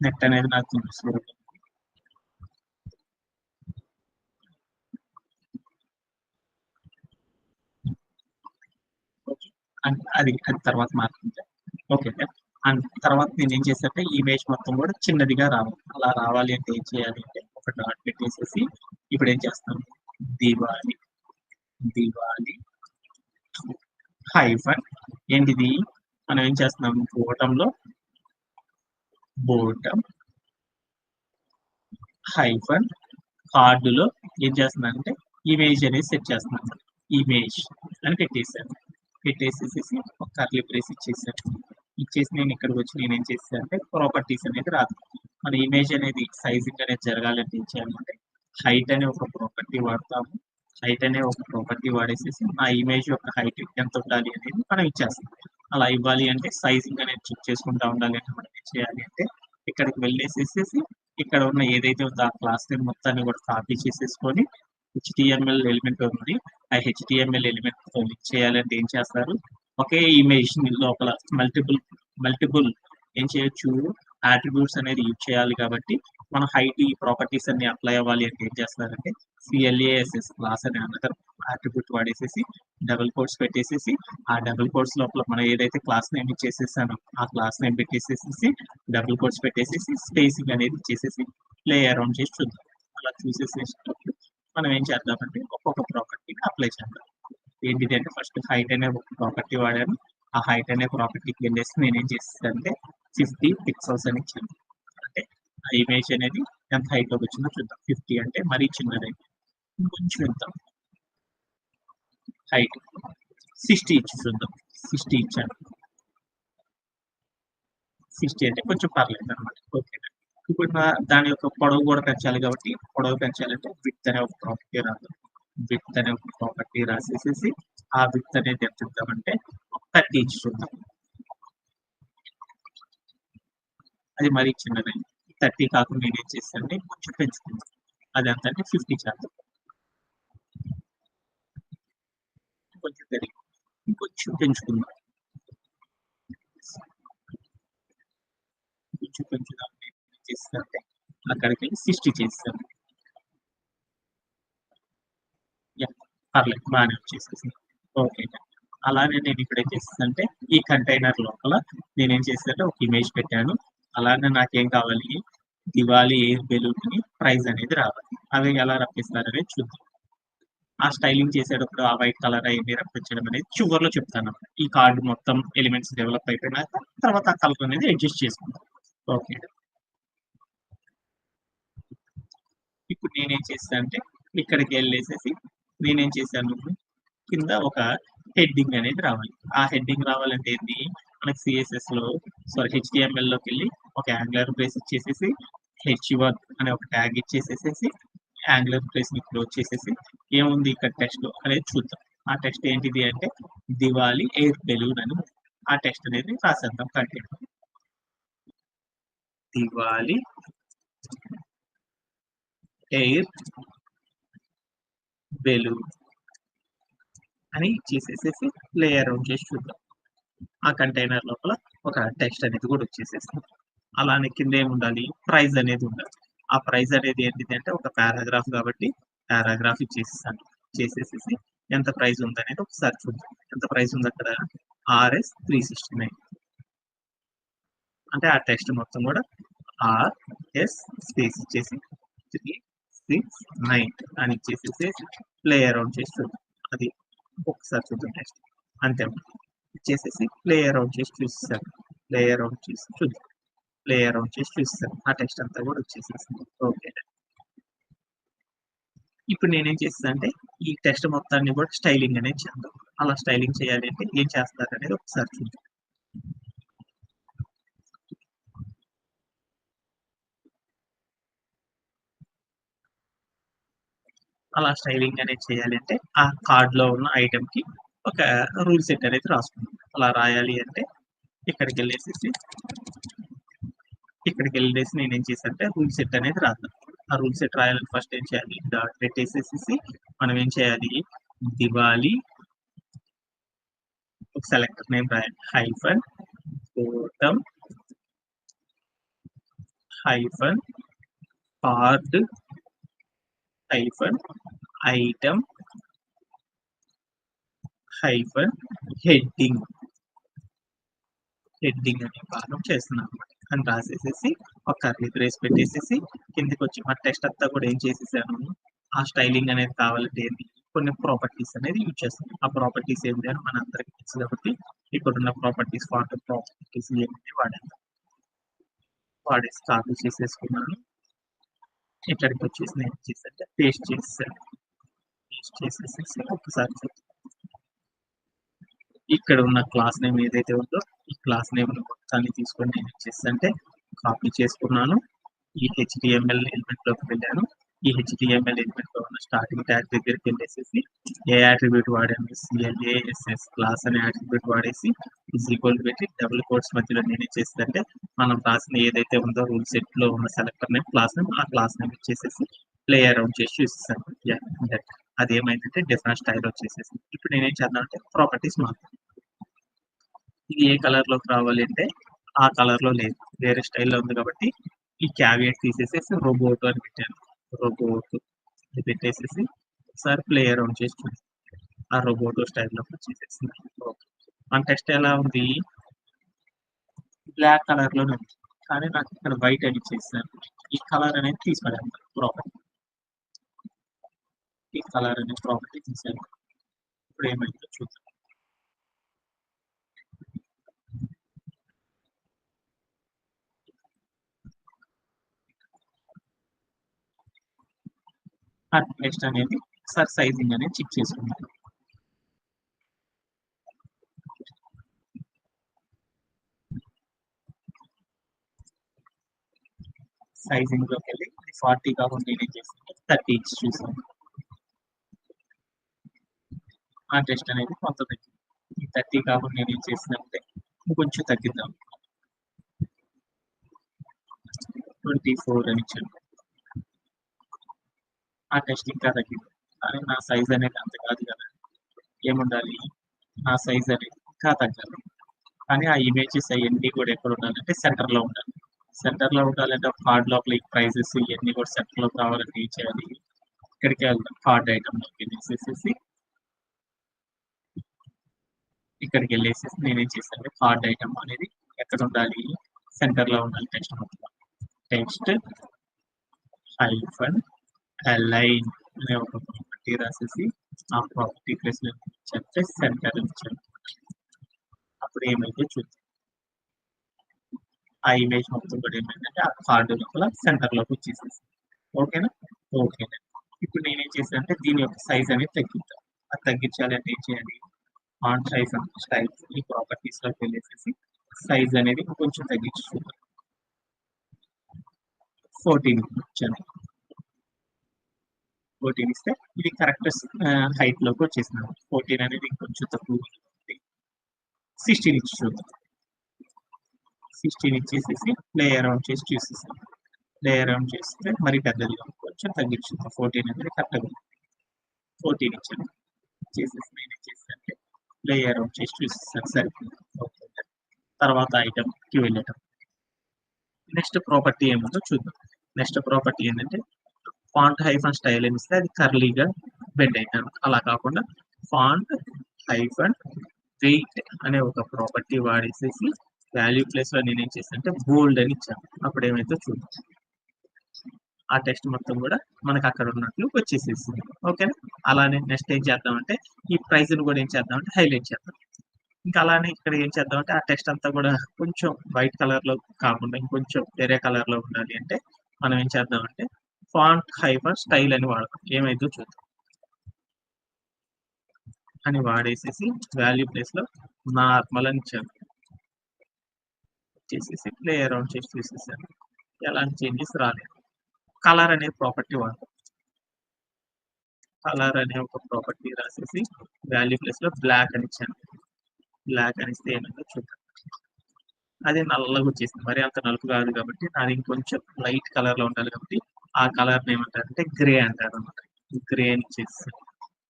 నెట్ అనేది నాకు చూపిస్తుంది. అది తర్వాత మాట్లాడుతుంది. Okay sir. అండ్ తర్వాత నేను ఏం చేశానంటే ఇమేజ్ మొత్తం కూడా చిన్నదిగా రావాలి. అలా రావాలి అంటే ఏం చేయాలి అంటే ఒక డాట్ పెట్టేసేసి ఇప్పుడు ఏం చేస్తాం, దివాలి హైఫన్ ఏంటిది, మనం ఏం చేస్తున్నాం బోటం హైఫన్ కార్డులో ఏం చేస్తున్నాను అంటే ఇమేజ్ అనేది సెట్ చేస్తున్నాను. ఇమేజ్ అని పెట్టేసేసి ఒక కర్లీ బ్రేస్ ఇచ్చేసి నేను ఇక్కడికి వచ్చి నేను ఏం చేస్తాను అంటే ప్రాపర్టీస్ అనేది రాదు. మన ఇమేజ్ అనేది సైజింగ్ అనేది జరగాలంటే ఏం చేయాలంటే హైట్ అనే ఒక ప్రాపర్టీ వాడతాము. హైట్ అనే ఒక ప్రాపర్టీ వాడేసేసి ఆ ఇమేజ్ యొక్క హైట్ ఎంత ఉండాలి అనేది మనం ఇచ్చేస్తాం. అలా ఇవ్వాలి అంటే సైజింగ్ అనేది చెక్ చేసుకుంటా ఉండాలి అంటే మనం ఏం చేయాలి అంటే ఇక్కడికి వెళ్ళేసేసి ఇక్కడ ఉన్న ఏదైతే ఉందో ఆ క్లాస్ నేమ్ మొత్తాన్ని కూడా కాపీ చేసేసుకొని హెచ్టిఎంఎల్ ఎలిమెంట్ ఉంది. ఆ హెచ్టిఎంఎల్ ఎలిమెంట్ తో లింక్ చేయాలంటే ఏం చేస్తారు, ఒకే ఇమేజ్ లోపల మల్టిపుల్ ఏం చేయొచ్చు, అట్రిబ్యూట్స్ అనేది యూజ్ చేయాలి. కాబట్టి మన హైట్ ప్రాపర్టీస్ అన్ని అప్లై అవ్వాలి అంటే ఏం చేస్తారంటే CLASS క్లాస్ అనే అనదర్ అట్రిబ్యూట్ వాడేసేసి డబుల్ కోట్స్ పెట్టేసేసి ఆ డబుల్ కోట్స్ లోపల మనం ఏదైతే క్లాస్ నేమ్ ఇచ్చేసేసానో ఆ క్లాస్ నేమ్ పెట్టేసేసి డబుల్ కోట్స్ పెట్టేసేసి స్పేసింగ్ అనేది ఇచ్చేసేసి ప్లే అరౌండ్ చేసి చూద్దాం. అలా చూసేసేటప్పుడు మనం ఏం చేద్దామంటే ఒక్కొక్క ప్రాపర్టీని అప్లై చేద్దాం. ఏంటిది అంటే ఫస్ట్ హైట్ అనే ఒక ప్రాపర్టీ వాడాను. ఆ హైట్ అనే ప్రాపర్టీకి వెళ్ళేసి నేనేం చేస్తానంటే 50 పిక్సెల్స్ అని ఇచ్చాను. అంటే ఆ ఇమేజ్ అనేది ఎంత హైట్ లోకి వచ్చిందో చూద్దాం. 50 అంటే మరీ చిన్నది, కొంచెం ఎంత హైట్ 60 ఇచ్చి చూద్దాం. 60 ఇచ్చాను. 60 అంటే కొంచెం పర్లేదు అనమాట. ఓకే, ఇప్పుడు దాని యొక్క పొడవు కూడా పెంచాలి. కాబట్టి పొడవు పెంచాలంటే విడ్త్ అనే ఒక ప్రాపర్టీ రాదు. విడ్త్ అనే ఒక ప్రాపర్టీ రాసేసేసి ఆ విడ్త్ అనేది ఎంత ఇద్దామంటే 30 ఇచ్చి చూద్దాం. అది మరీ చిన్నది, 30 కాకుండా నేనేం చేస్తానంటే కొంచెం పెంచుకుందాం. అది ఎంత అంటే 50 చేద్దాం. కొంచెం పెరిగి ఇంకొంచెం పెంచుకుందాం. కొంచెం పెంచుదాం. ఏం చేస్తానంటే అక్కడికి 60 చేస్తాను. పర్లేదు, బాగానే వచ్చేసేసింది. ఓకే, అలానే నేను ఇక్కడ ఏం చేస్తానంటే ఈ కంటైనర్ లోపల నేనేం చేస్తానంటే ఒక ఇమేజ్ పెట్టాను. అలానే నాకేం కావాలి, దివాళీ ఎయిర్ బెలూన్ ప్రైజ్ అనేది రావాలి. అవి ఎలా రప్పిస్తారనేది చూద్దాం. ఆ స్టైలింగ్ చేసేటప్పుడు ఆ వైట్ కలర్ అవి రప్పించడం అనేది చివరిలో చెప్తాను. ఈ కార్డు మొత్తం ఎలిమెంట్స్ డెవలప్ అయిపోయినాక తర్వాత ఆ కలర్ అనేది అడ్జస్ట్ చేసుకుంటాం. ఓకే, ఇప్పుడు నేనేం చేస్తానంటే ఇక్కడికి వెళ్ళేసేసి నేనేం చేశాను, కింద ఒక హెడ్డింగ్ అనేది రావాలి. ఆ హెడ్డింగ్ రావాలంటే ఏంటి, మనకి HTML లోకి వెళ్ళి ఒక యాంగులర్ బ్రేస్ ఇచ్చేసేసి H1 అనే ఒక ట్యాగ్ ఇచ్చేసేసి యాంగులర్ బ్రేస్ ని క్లోజ్ చేసేసి ఏముంది ఇక్కడ టెక్స్ట్ అనేది చూద్దాం. ఆ టెక్స్ట్ ఏంటిది అంటే దివాళీ ఎయిర్ బెలూన్ అని ఆ టెక్స్ట్ అనేది రాసేద్దాం. కంటెంట్ దివాళీ ఎయిర్ బెలూన్ అని ఇచ్చేసేసి ప్లే అరౌండ్ చేసి చూద్దాం. ఆ కంటైనర్ లోపల ఒక టెక్స్ట్ అనేది కూడా వచ్చేసేస్తుంది. అలానే కింద ఏముండాలి, ప్రైజ్ అనేది ఉండాలి. ఆ ప్రైజ్ అనేది ఏంటిది అంటే ఒక పారాగ్రాఫ్ కాబట్టి పారాగ్రాఫ్ ఇచ్చేసేసాను. చేసేసేసి ఎంత ప్రైజ్ ఉందనేది ఒకసారి చూద్దాం. ఎంత ప్రైజ్ ఉంది అక్కడ, RS 369. అంటే ఆ టెక్స్ట్ మొత్తం కూడా RS స్పేస్ ఇచ్చేసి 369 అని ఇచ్చేసేసి ప్లే అరౌండ్ చేసి చూద్దాం. అది ఒకసారి చూద్దాం టెక్స్ట్. అంతే ఇచ్చేసేసి ప్లే అరౌండ్ చేసి చూసేసాను. ప్లే అరౌండ్ చేసి చూద్దాం. ప్లే అరౌండ్ చేసి చూస్తాను. ఆ టెక్స్ట్ అంతా కూడా వచ్చేసేసింది. ఓకే, ఇప్పుడు నేనేం చేస్తానంటే ఈ టెక్స్ట్ మొత్తాన్ని కూడా స్టైలింగ్ అనేది చేద్దాం. అలా స్టైలింగ్ చేయాలి అంటే ఏం చేస్తారు అనేది ఒకసారి చూద్దాం. అలా స్టైలింగ్ అనేది చేయాలి అంటే ఆ కార్డ్ లో ఉన్న ఐటమ్ కి ఒక రూల్ సెట్ అనేది రాసుకుందాం. అలా రాయాలి అంటే ఇక్కడికి వెళ్ళేసి నేనేం చేశానంటే రూల్ సెట్ అనేది రాద్దాం. ఆ రూల్ సెట్ రాయాలని ఫస్ట్ ఏం చేయాలి, డాట్ పెట్టేసేసి మనం ఏం చేయాలి, దివాళీ ఒక సెలెక్టర్ నేమ్ రాయాలి, hyphen bottom hyphen card hyphen item hyphen heading అనే భాగం చేస్తున్నాం అని రాసేసేసి ఒక కర్లీ బ్రేస్ పెట్టేసేసి కిందకి వచ్చి మన టెక్స్ట్ అంతా కూడా ఏం చేసేసాను, ఆ స్టైలింగ్ అనేది కావాలంటే కొన్ని ప్రాపర్టీస్ అనేది యూజ్ చేస్తాం. ఆ ప్రాపర్టీస్ ఏంటి అని మన అందరికి తెలుసు కాబట్టి ఇక్కడ ఉన్న ప్రాపర్టీస్ ఏమి వాడేసి కాపీ చేసేసుకున్నాను. ఇక్కడికి వచ్చేసి నేను చేసేస్తే పేస్ట్ చేసేసాను. పేస్ట్ చేసేసి ఒకసారి ఇక్కడ ఉన్న క్లాస్ నేమ్ ఏదైతే ఉందో ఈ క్లాస్ నేమ్ మొత్తాన్ని తీసుకొని నేను చేస్తానంటే కాపీ చేసుకున్నాను. ఈ HTML ఎలిమెంట్ లోకి వెళ్ళాను. ఈ హెచ్టిఎంఎల్ ఎలిమెంట్ లో ఉన్న స్టార్టింగ్ ట్యాగ్ దగ్గరికి వెళ్ళేసేసి ఏ యాట్రిబ్యూట్ వాడాము, సిఎల్ఏఎస్ఎస్ క్లాస్ అనే యాట్రిబ్యూట్ వాడేసి ఈజ్ ఈక్వల్ పెట్టి డబుల్ కోట్స్ మధ్యలో నేను ఏం చేస్తానంటే మనం రాసిన ఏదైతే ఉందో రూల్ సెట్ లో ఉన్న సెలెక్టర్ నేమ్ క్లాస్ నేమ్ ఆ క్లాస్ నేమ్ ఇచ్చేసేసి ప్లే అరౌండ్ చేసి చూపిస్తాను. అది ఏమైందంటే డిఫరెంట్ స్టైల్ వచ్చేసేసి ఇప్పుడు నేనేం చేద్దాం అంటే ప్రాపర్టీస్ మాత్రం ఇది ఏ కలర్ లోకి రావాలి అంటే ఆ కలర్ లో లేదు, వేరే స్టైల్లో ఉంది కాబట్టి ఈ క్యావియట్ తీసేసేసి రోబోట్ అని పెట్టాను. రోబోట్ ఇది పెట్టేసేసి ఒకసారి ప్లే అరౌండ్ చేసి చూడండి. ఆ రోబోట్ స్టైల్లోకి వచ్చేసేసింది. మన టెక్స్ట్ ఎలా ఉంది, బ్లాక్ కలర్ లోనే ఉంది, కానీ నాకు ఇక్కడ వైట్ అని ఇచ్చేసాను. ఈ కలర్ అనేది తీసుకోవాలి ప్రాపర్టీ, ఈ కలర్ అనే ప్రాపర్టీ తీసాను. ఇప్పుడు ఏమైందో చూద్దాం. ఆ టెక్స్ట్ అనేది ఒకసారి సైజింగ్ అనేది చెక్ చేసుకుంటాం. సైజింగ్ లోకి వెళ్ళి 40 కాకుండా నేనేం చేస్తాను 30 ఇచ్చి చూసాను. ఆ టెస్ట్ అనేది కొంత తగ్గింది. ఈ 30 కాకుండా నేను ఏం చేసినంటే ఇంకొంచెం తగ్గిద్దాం, 24 అని ఇచ్చాను. ఆ టెస్ట్ ఇంకా తగ్గింది, కానీ నా సైజ్ అనేది అంత కాదు కదా, ఏముండాలి నా సైజ్ అనేది ఇంకా తగ్గాలి. కానీ ఆ ఇమేజెస్ అవన్నీ కూడా ఎక్కడ ఉండాలంటే సెంటర్ లో ఉండాలి. సెంటర్ లో ఉండాలంటే కార్డ్ లోపల ఈ ప్రైజెస్ ఇవన్నీ కూడా సెంటర్ లో కావాలంటే ఏం చేయాలి, ఇక్కడికి వెళ్దాం కార్డ్ ఐటమ్ లోకి వెళ్ళేసేసి ఇక్కడికి వెళ్ళేసేసి నేనేం చేశాను కార్డ్ ఐటమ్ అనేది ఎక్కడ ఉండాలి, సెంటర్ లో ఉండాలి. టెక్స్ట్ మొత్తం టెక్స్ట్ హైఫన్ అలైన్ అనే ఒక ప్రాపర్టీ రాసేసి ఆ ప్రాపర్టీ ప్లేస్ చెప్తే సెంటర్ ఇచ్చాను. అప్పుడు ఏమైతే చూద్దాం, ఆ ఇమేజ్ మొత్తం కూడా ఏమైందంటే ఆ కార్డు లోపల సెంటర్ లోకి వచ్చేసేసి ఓకేనా. ఓకేనా, ఇప్పుడు నేనేం చేశానంటే దీని యొక్క సైజ్ అనేది తగ్గిద్దాం. అది తగ్గించాలంటే ఏం చేయాలి, ఆన్ సైజ్ స్టైల్స్ ఈ ప్రాపర్టీస్ లోకి వెళ్ళేసేసి సైజ్ అనేది కొంచెం తగ్గించి చూద్దాం. 14 ఇచ్చాను. 14 ఇస్తే ఇది కరెక్ట్ హైట్ లోకి వచ్చేసినాను. 14 అనేది ఇంకొంచెం తక్కువ 16 ఇచ్చి చూద్దాం. 16 ఇచ్చేసేసి ప్లే అరౌండ్ చేసి చూసేసాం. ప్లే అరౌండ్ చేస్తే మరి పెద్దదిగా కొంచెం తగ్గించుకుందాం. 14 అనేది కరెక్ట్గా 14 ఇచ్చాను. చేసేసి నేను చేస్తానంటే ప్లే అరౌండ్ చేసి చూసేసాను సరిపోయింది. ఓకే, తర్వాత ఐటమ్కి వెళ్ళటం. నెక్స్ట్ ప్రాపర్టీ ఏముందో చూద్దాం. నెక్స్ట్ ప్రాపర్టీ ఏంటంటే ఫాంట్ హైఫన్ స్టైల్ అని ఇస్తే అది కర్లీగా బెండ్ అయినాను. అలా కాకుండా ఫాంట్ హైఫన్ వెయిట్ అనే ఒక ప్రాపర్టీ వాడేసేసి వాల్యూ ప్లేస్ లో నేనేం చేస్తాను అంటే బోల్డ్ అని ఇచ్చాను. అప్పుడు ఏమైతే చూద్దాం, ఆ టెక్స్ట్ మొత్తం కూడా మనకు అక్కడ ఉన్నట్లు వచ్చేసేసింది. ఓకేనా. అలానే నెక్స్ట్ ఏం చేద్దామంటే ఈ ప్రైజ్ కూడా ఏం చేద్దామంటే హైలైట్ చేద్దాం. ఇంకా అలానే ఇక్కడ ఏం చేద్దామంటే ఆ టెక్స్ట్ అంతా కూడా కొంచెం వైట్ కలర్ లో కాకుండా ఇంకొంచెం వేరే కలర్ లో ఉండాలి అంటే మనం ఏం చేద్దామంటే ఫాంట్ హైఫర్ స్టైల్ అని వాడతాం. ఏమైందో చూద్దాం అని వాడేసేసి వాల్యూ ప్లేస్ లో నార్మల్ అని ఇచ్చాను. చేసేసి ప్లే అరౌండ్ చేసి చూసేసాను, ఎలాంటి చేంజెస్ రాలేదు. కలర్ అనే ప్రాపర్టీ వాడతాం. కలర్ అనే ఒక ప్రాపర్టీ రాసేసి వాల్యూ ప్లేస్ లో బ్లాక్ అని ఇచ్చాను. బ్లాక్ అని ఇస్తే ఏమైందో చూద్దాం, అది నల్లగా వచ్చేసింది. మరి అంత నలుపు కాదు కాబట్టి అది ఇంకొంచెం లైట్ కలర్ లో ఉండాలి కాబట్టి ఆ కలర్ ఏమంటారంటే గ్రే అంటారు అనమాట. గ్రే అని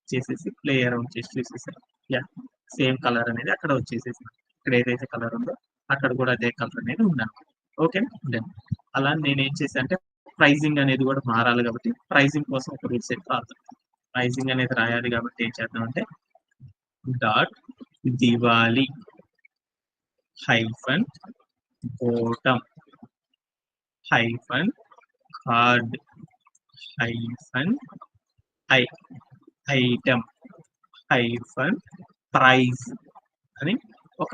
చేసేసి ప్లే అరౌండ్ చేసి చూసేసాను. యా, సేమ్ కలర్ అనేది అక్కడ వచ్చేసేసి ఇక్కడ ఏదైతే కలర్ ఉందో అక్కడ కూడా అదే కలర్ అనేది ఉండాలి. ఓకే, అలా నేను ఏం చేశాను అంటే ప్రైజింగ్ అనేది కూడా మారాలి కాబట్టి ప్రైజింగ్ కోసం ఒక రూల్ సెట్ రాదు. ప్రైజింగ్ అనేది రాయాలి కాబట్టి ఏం చేద్దామంటే dot Diwali hyphen bottom hyphen card hyphen item hyphen prize అని ఒక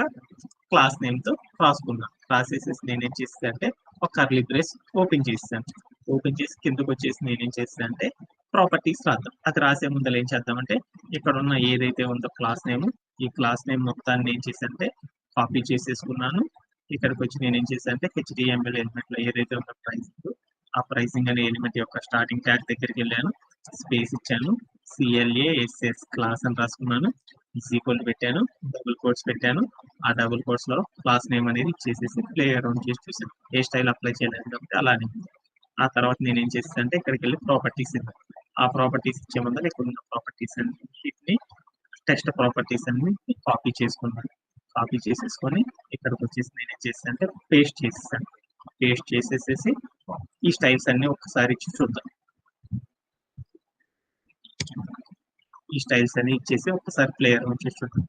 క్లాస్ నేమ్ తో రాసుకున్నాను. రాసేసేసి నేనేం చేస్తాను అంటే ఒక కర్లీ బ్రేస్ ఓపెన్ చేస్తాను. ఓపెన్ చేసి కిందకు వచ్చేసి నేనేం చేస్తాను అంటే ప్రాపర్టీస్ రాద్దాం. అది రాసే ముందర ఏం చేద్దామంటే ఇక్కడ ఉన్న ఏదైతే ఉందో క్లాస్ నేమ్, ఈ క్లాస్ నేమ్ మొత్తాన్ని ఏం చేశానంటే కాపీ చేసేసుకున్నాను. ఇక్కడికి వచ్చి నేను ఏం చేశాను అంటే హెచ్డిఎంఎల్ ఎలిమెంట్ లో ఏదైతే ఉందో ప్రైస్ ఆ ప్రైసింగ్ అనే ఎలిమెంట్ యొక్క స్టార్టింగ్ ట్యాగ్ దగ్గరికి వెళ్ళాను, స్పేస్ ఇచ్చాను, CLASS క్లాస్ అని రాసుకున్నాను, ఈక్వల్ పెట్టాను, డబుల్ కోట్స్ పెట్టాను. ఆ డబుల్ కోట్స్ లో క్లాస్ నేమ్ అనేది ఇచ్చేసేసి ప్లే అరౌండ్ చేసి చూసాను. ఏ స్టైల్ అప్లై చేయలేదు కాబట్టి అలానే. ఆ తర్వాత నేను ఏం చేస్తాను అంటే ఇక్కడికి వెళ్ళి ప్రాపర్టీస్ ఇవ్వాలి. ఆ ప్రాపర్టీస్ ఇచ్చే ముందర ఇక్కడ ఉన్న ప్రాపర్టీస్ అన్నిటిని టెక్స్ట్ ప్రాపర్టీస్ అన్ని కాపీ చేసుకున్నాను. కాపీ చేసేసుకొని ఇక్కడికి వచ్చేసి నేను ఏం చేస్తాను అంటే పేస్ట్ చేసేసాను. పేస్ట్ చేసేసేసి ఈ స్టైల్స్ అన్ని ఒకసారి ఇచ్చి చూద్దాం. ఈ స్టైల్స్ అన్ని ఇచ్చేసి ఒకసారి ప్లే అరౌండ్ చేసి చూద్దాం.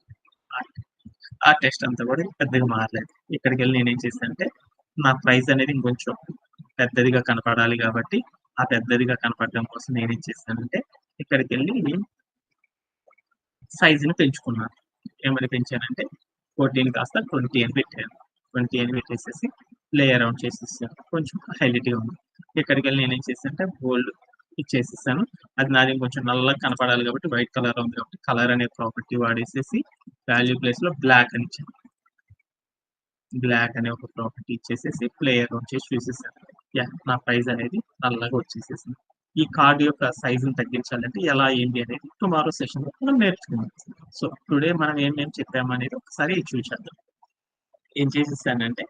ఆ టెస్ట్ అంతా కూడా పెద్దగా మారలేదు. ఇక్కడికి వెళ్ళి నేను ఏం చేస్తాను అంటే నా ప్రైస్ అనేది ఇంకొంచెం పెద్దదిగా కనపడాలి కాబట్టి ఆ పెద్దదిగా కనపడడం కోసం నేను ఏం చేస్తానంటే ఇక్కడికి వెళ్ళి సైజుని పెంచుకున్నాను. ఏమని పెంచానంటే 14 కాస్త 20 అని పెట్టాను. 20 అని పెట్టేసేసి ప్లే అరౌండ్ చేసేసాను. కొంచెం హైలైట్గా ఉంది. ఇక్కడికి వెళ్ళి నేను ఏం చేస్తానంటే గోల్డ్ ఇచ్చేసేసాను. అది నాది కొంచెం నల్లగా కనపడాలి కాబట్టి వైట్ కలర్ ఉంది కాబట్టి కలర్ అనే ప్రాపర్టీ వాడేసేసి వాల్యూ ప్లేస్ లో బ్లాక్ అని ఇచ్చాను. బ్లాక్ అనే ఒక ప్రాపర్టీ ఇచ్చేసేసి ప్లే అరౌండ్ చేసి చూసేసాను. యా నా ప్రైస్ అనేది నల్లగా వచ్చేసేసింది. ఈ కార్డ్ యొక్క సైజుని తగ్గించాలంటే ఎలా ఏంటి అనేది టుమారో సెషన్ లో మనం నేర్చుకుందాం. సో టుడే మనం ఏమేమి చెప్పాము అనేది ఒకసారి చూసేద్దాం. ఏం చేసేసానంటే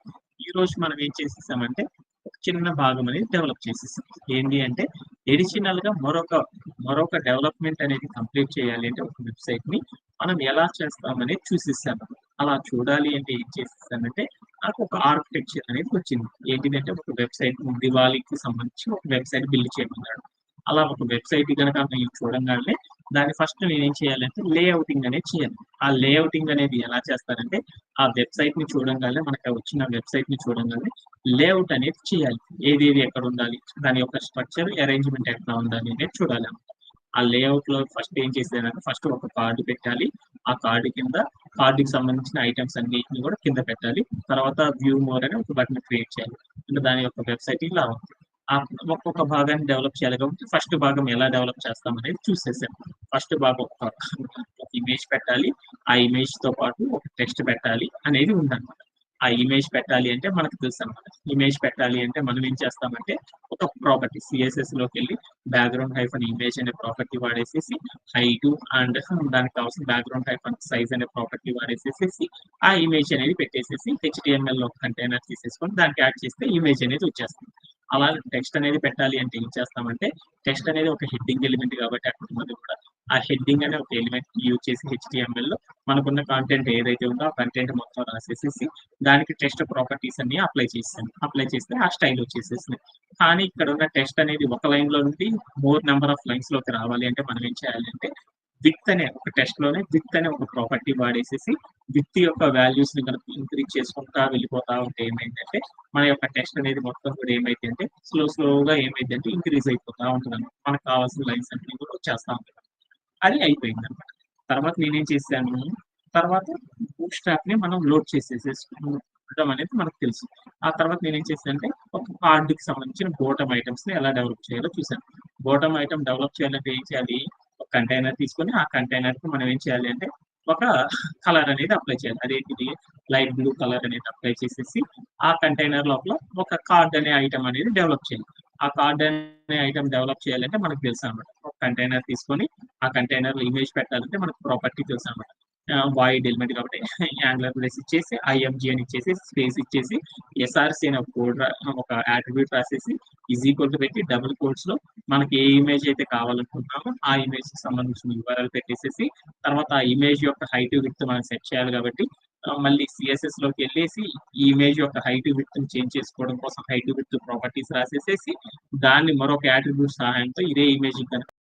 ఈ రోజు మనం ఏం చేసేసామంటే ఒక చిన్న భాగం అనేది డెవలప్ చేసేసాం. ఏంటి అంటే ఎడిషనల్ గా మరొక డెవలప్మెంట్ అనేది కంప్లీట్ చేయాలి అంటే ఒక వెబ్సైట్ ని మనం ఎలా చేస్తామనేది చూసేసాను. అలా చూడాలి అంటే ఏం చేసేసానంటే నాకు ఒక ఆర్కిటెక్చర్ అనేది వచ్చింది. ఏంటిదంటే ఒక వెబ్సైట్ దివాళీకి సంబంధించి ఒక వెబ్సైట్ బిల్డ్ చేయమన్నాడు. అలా ఒక వెబ్సైట్ కనుక మీరు చూడంగానే దాన్ని ఫస్ట్ నేనేం చేయాలంటే లేఅవుటింగ్ అనేది చేయాలి. ఆ లేఅవుటింగ్ అనేది ఎలా చేస్తారంటే ఆ వెబ్సైట్ ని చూడంగానే మనకు వచ్చిన వెబ్సైట్ ని చూడంగానే లేఅవుట్ అనేది చేయాలి. ఏది ఎక్కడ ఉండాలి, దాని యొక్క స్ట్రక్చర్ అరేంజ్మెంట్ ఎట్లా ఉండాలి అనేది చూడాలి. ఆ లేఅవుట్ లో ఫస్ట్ ఏం చేసేదంటే ఫస్ట్ ఒక కార్డు పెట్టాలి. ఆ కార్డు కింద కార్డుకి సంబంధించిన ఐటమ్స్ అన్నిటిని కూడా కింద పెట్టాలి. తర్వాత వ్యూ మోర్ అని ఒక బటన్ క్రియేట్ చేయాలి. అంటే దాని యొక్క వెబ్సైట్ ఇలా ఉంది. ఆ ఒక్కొక్క భాగాన్ని డెవలప్ చేయాలి కాబట్టి ఫస్ట్ భాగం ఎలా డెవలప్ చేస్తాం అనేది చూసేసాం. ఫస్ట్ భాగం ఒక ఇమేజ్ పెట్టాలి. ఆ ఇమేజ్ తో పాటు ఒక టెక్స్ట్ పెట్టాలి అనేది ఉందన్నమాట. ఆ ఇమేజ్ పెట్టాలి అంటే మనకు తెలుసు అనమాట. ఇమేజ్ పెట్టాలి అంటే మనం ఏం చేస్తామంటే ఒక ప్రాపర్టీ CSS లోకి వెళ్ళి బ్యాక్గ్రౌండ్ హైఫన్ ఇమేజ్ అనే ప్రాపర్టీ వాడేసేసి హైట్ అండ్ దానికి కావాల్సిన బ్యాక్గ్రౌండ్ హైఫన్ సైజ్ అనే ప్రాపర్టీ వాడేసేసి ఆ ఇమేజ్ అనేది పెట్టేసేసి HTML లో కంటైనర్ తీసేసుకొని దానికి యాడ్ చేస్తే ఇమేజ్ అనేది వచ్చేస్తుంది. అలా టెక్స్ట్ అనేది పెట్టాలి అంటే ఏం చేస్తామంటే టెక్స్ట్ అనేది ఒక హెడ్డింగ్ ఎలిమెంట్ కాబట్టి అక్కడ ఉన్నది కూడా ఆ హెడ్డింగ్ అనే ఒక ఎలిమెంట్ యూజ్ చేసి HTML లో మనకున్న కంటెంట్ ఏదైతే ఉందో ఆ కంటెంట్ మొత్తం రాసేసేసి దానికి టెక్స్ట్ ప్రాపర్టీస్ అన్ని అప్లై చేస్తాను. అప్లై చేస్తే ఆ స్టైల్ వచ్చేసేసింది. కానీ ఇక్కడ ఉన్న టెక్స్ట్ అనేది ఒక లైన్ లో నుండి మోర్ నెంబర్ ఆఫ్ లైన్స్ లోకి రావాలి అంటే మనం ఏం చేయాలి అంటే విత్ అనే ఒక టెక్స్ట్ లోనే విత్ అనే ఒక ప్రాపర్టీ వాడేసేసి విత్ యొక్క వాల్యూస్ ని కనుక ఇంక్రీజ్ చేసుకుంటా వెళ్ళిపోతా ఉంటే ఏమైందంటే మన యొక్క టెక్స్ట్ అనేది మొత్తం కూడా ఏమైందంటే స్లోగా ఏమైందంటే ఇంక్రీజ్ అయిపోతా ఉంటుంది. మనకు కావాల్సిన లైన్స్ అన్ని కూడా వచ్చేస్తా ఉంటుంది. అది అయిపోయింది అనమాట. తర్వాత నేనేం చేశాను, తర్వాత బూట్ స్ట్రాప్ ని మనం లోడ్ చేసేసేసుకుంటాం అనేది మనకు తెలుసు. ఆ తర్వాత నేనేం చేశాను అంటే ఒక కార్డుకి సంబంధించిన బోటమ్ ఐటమ్స్ ని ఎలా డెవలప్ చేయాలో చూసాను. బోటమ్ ఐటమ్ డెవలప్ చేయాలంటే ఏం చేయాలి, ఒక కంటైనర్ తీసుకొని ఆ కంటైనర్ కి మనం ఏం చేయాలి అంటే ఒక కలర్ అనేది అప్లై చేయాలి. అదేంటిది లైట్ బ్లూ కలర్ అనేది అప్లై చేసేసి ఆ కంటైనర్ లోపల ఒక కార్డ్ అనే ఐటమ్ అనేది డెవలప్ చేయాలి. ఆ కార్డ్ అనే ఐటమ్ డెవలప్ చేయాలంటే మనకు తెలుసు అనమాట. ఒక కంటైనర్ తీసుకొని ఆ కంటైనర్ లో ఇమేజ్ పెట్టాలంటే మనకు ప్రాపర్టీ తెలుసు అనమాట. వాయిడ్ ఎలిమెంట్ కాబట్టి యాంగులర్ ప్లేస్ ఇచ్చేసి IMG అని ఇచ్చేసి స్పేస్ ఇచ్చేసి SRC అనే ఒక కోడ్ ఒక అట్రిబ్యూట్ రాసేసి ఈక్వల్ టు పెట్టి డబుల్ కోట్స్ లో మనకి ఏ ఇమేజ్ అయితే కావాలనుకుంటున్నామో ఆ ఇమేజ్ కి సంబంధించిన URL పెట్టేసేసి తర్వాత ఆ ఇమేజ్ యొక్క హైట్ విడ్త్ మనం సెట్ చేయాలి కాబట్టి మళ్ళీ CSS లోకి వెళ్ళేసి ఈ ఇమేజ్ యొక్క హైట్ విడ్త్ చేంజ్ చేసుకోవడం కోసం హైట్ విడ్త్ ప్రాపర్టీస్ రాసేసేసి దాన్ని మరొక అట్రిబ్యూట్ సహాయంతో ఇదే ఇమేజ్ కనుక